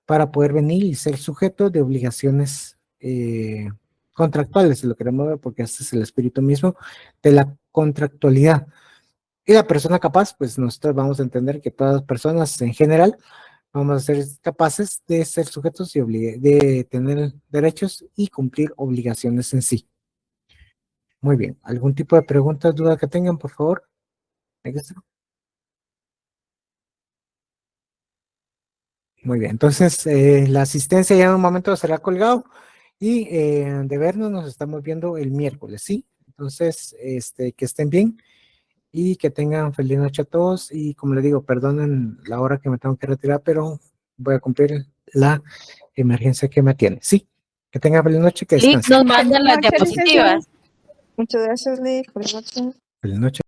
para poder venir y ser sujeto de obligaciones contractuales, si lo queremos ver, porque este es el espíritu mismo de la contractualidad. Y la persona capaz, pues nosotros vamos a entender que todas las personas en general vamos a ser capaces de ser sujetos y de tener derechos y cumplir obligaciones en sí. Muy bien. ¿Algún tipo de preguntas, duda que tengan, por favor? Muy bien. Entonces, la asistencia ya en un momento será colgado y de vernos nos estamos viendo el miércoles, ¿sí? Entonces, que estén bien y que tengan feliz noche a todos y como les digo, perdonen la hora que me tengo que retirar, pero voy a cumplir la emergencia que me atiene. Sí, que tengan feliz noche, que Lick descansen. nos manda las Noche, licenciado. diapositivas. Muchas gracias, Lick. Buenas noches. Feliz noche.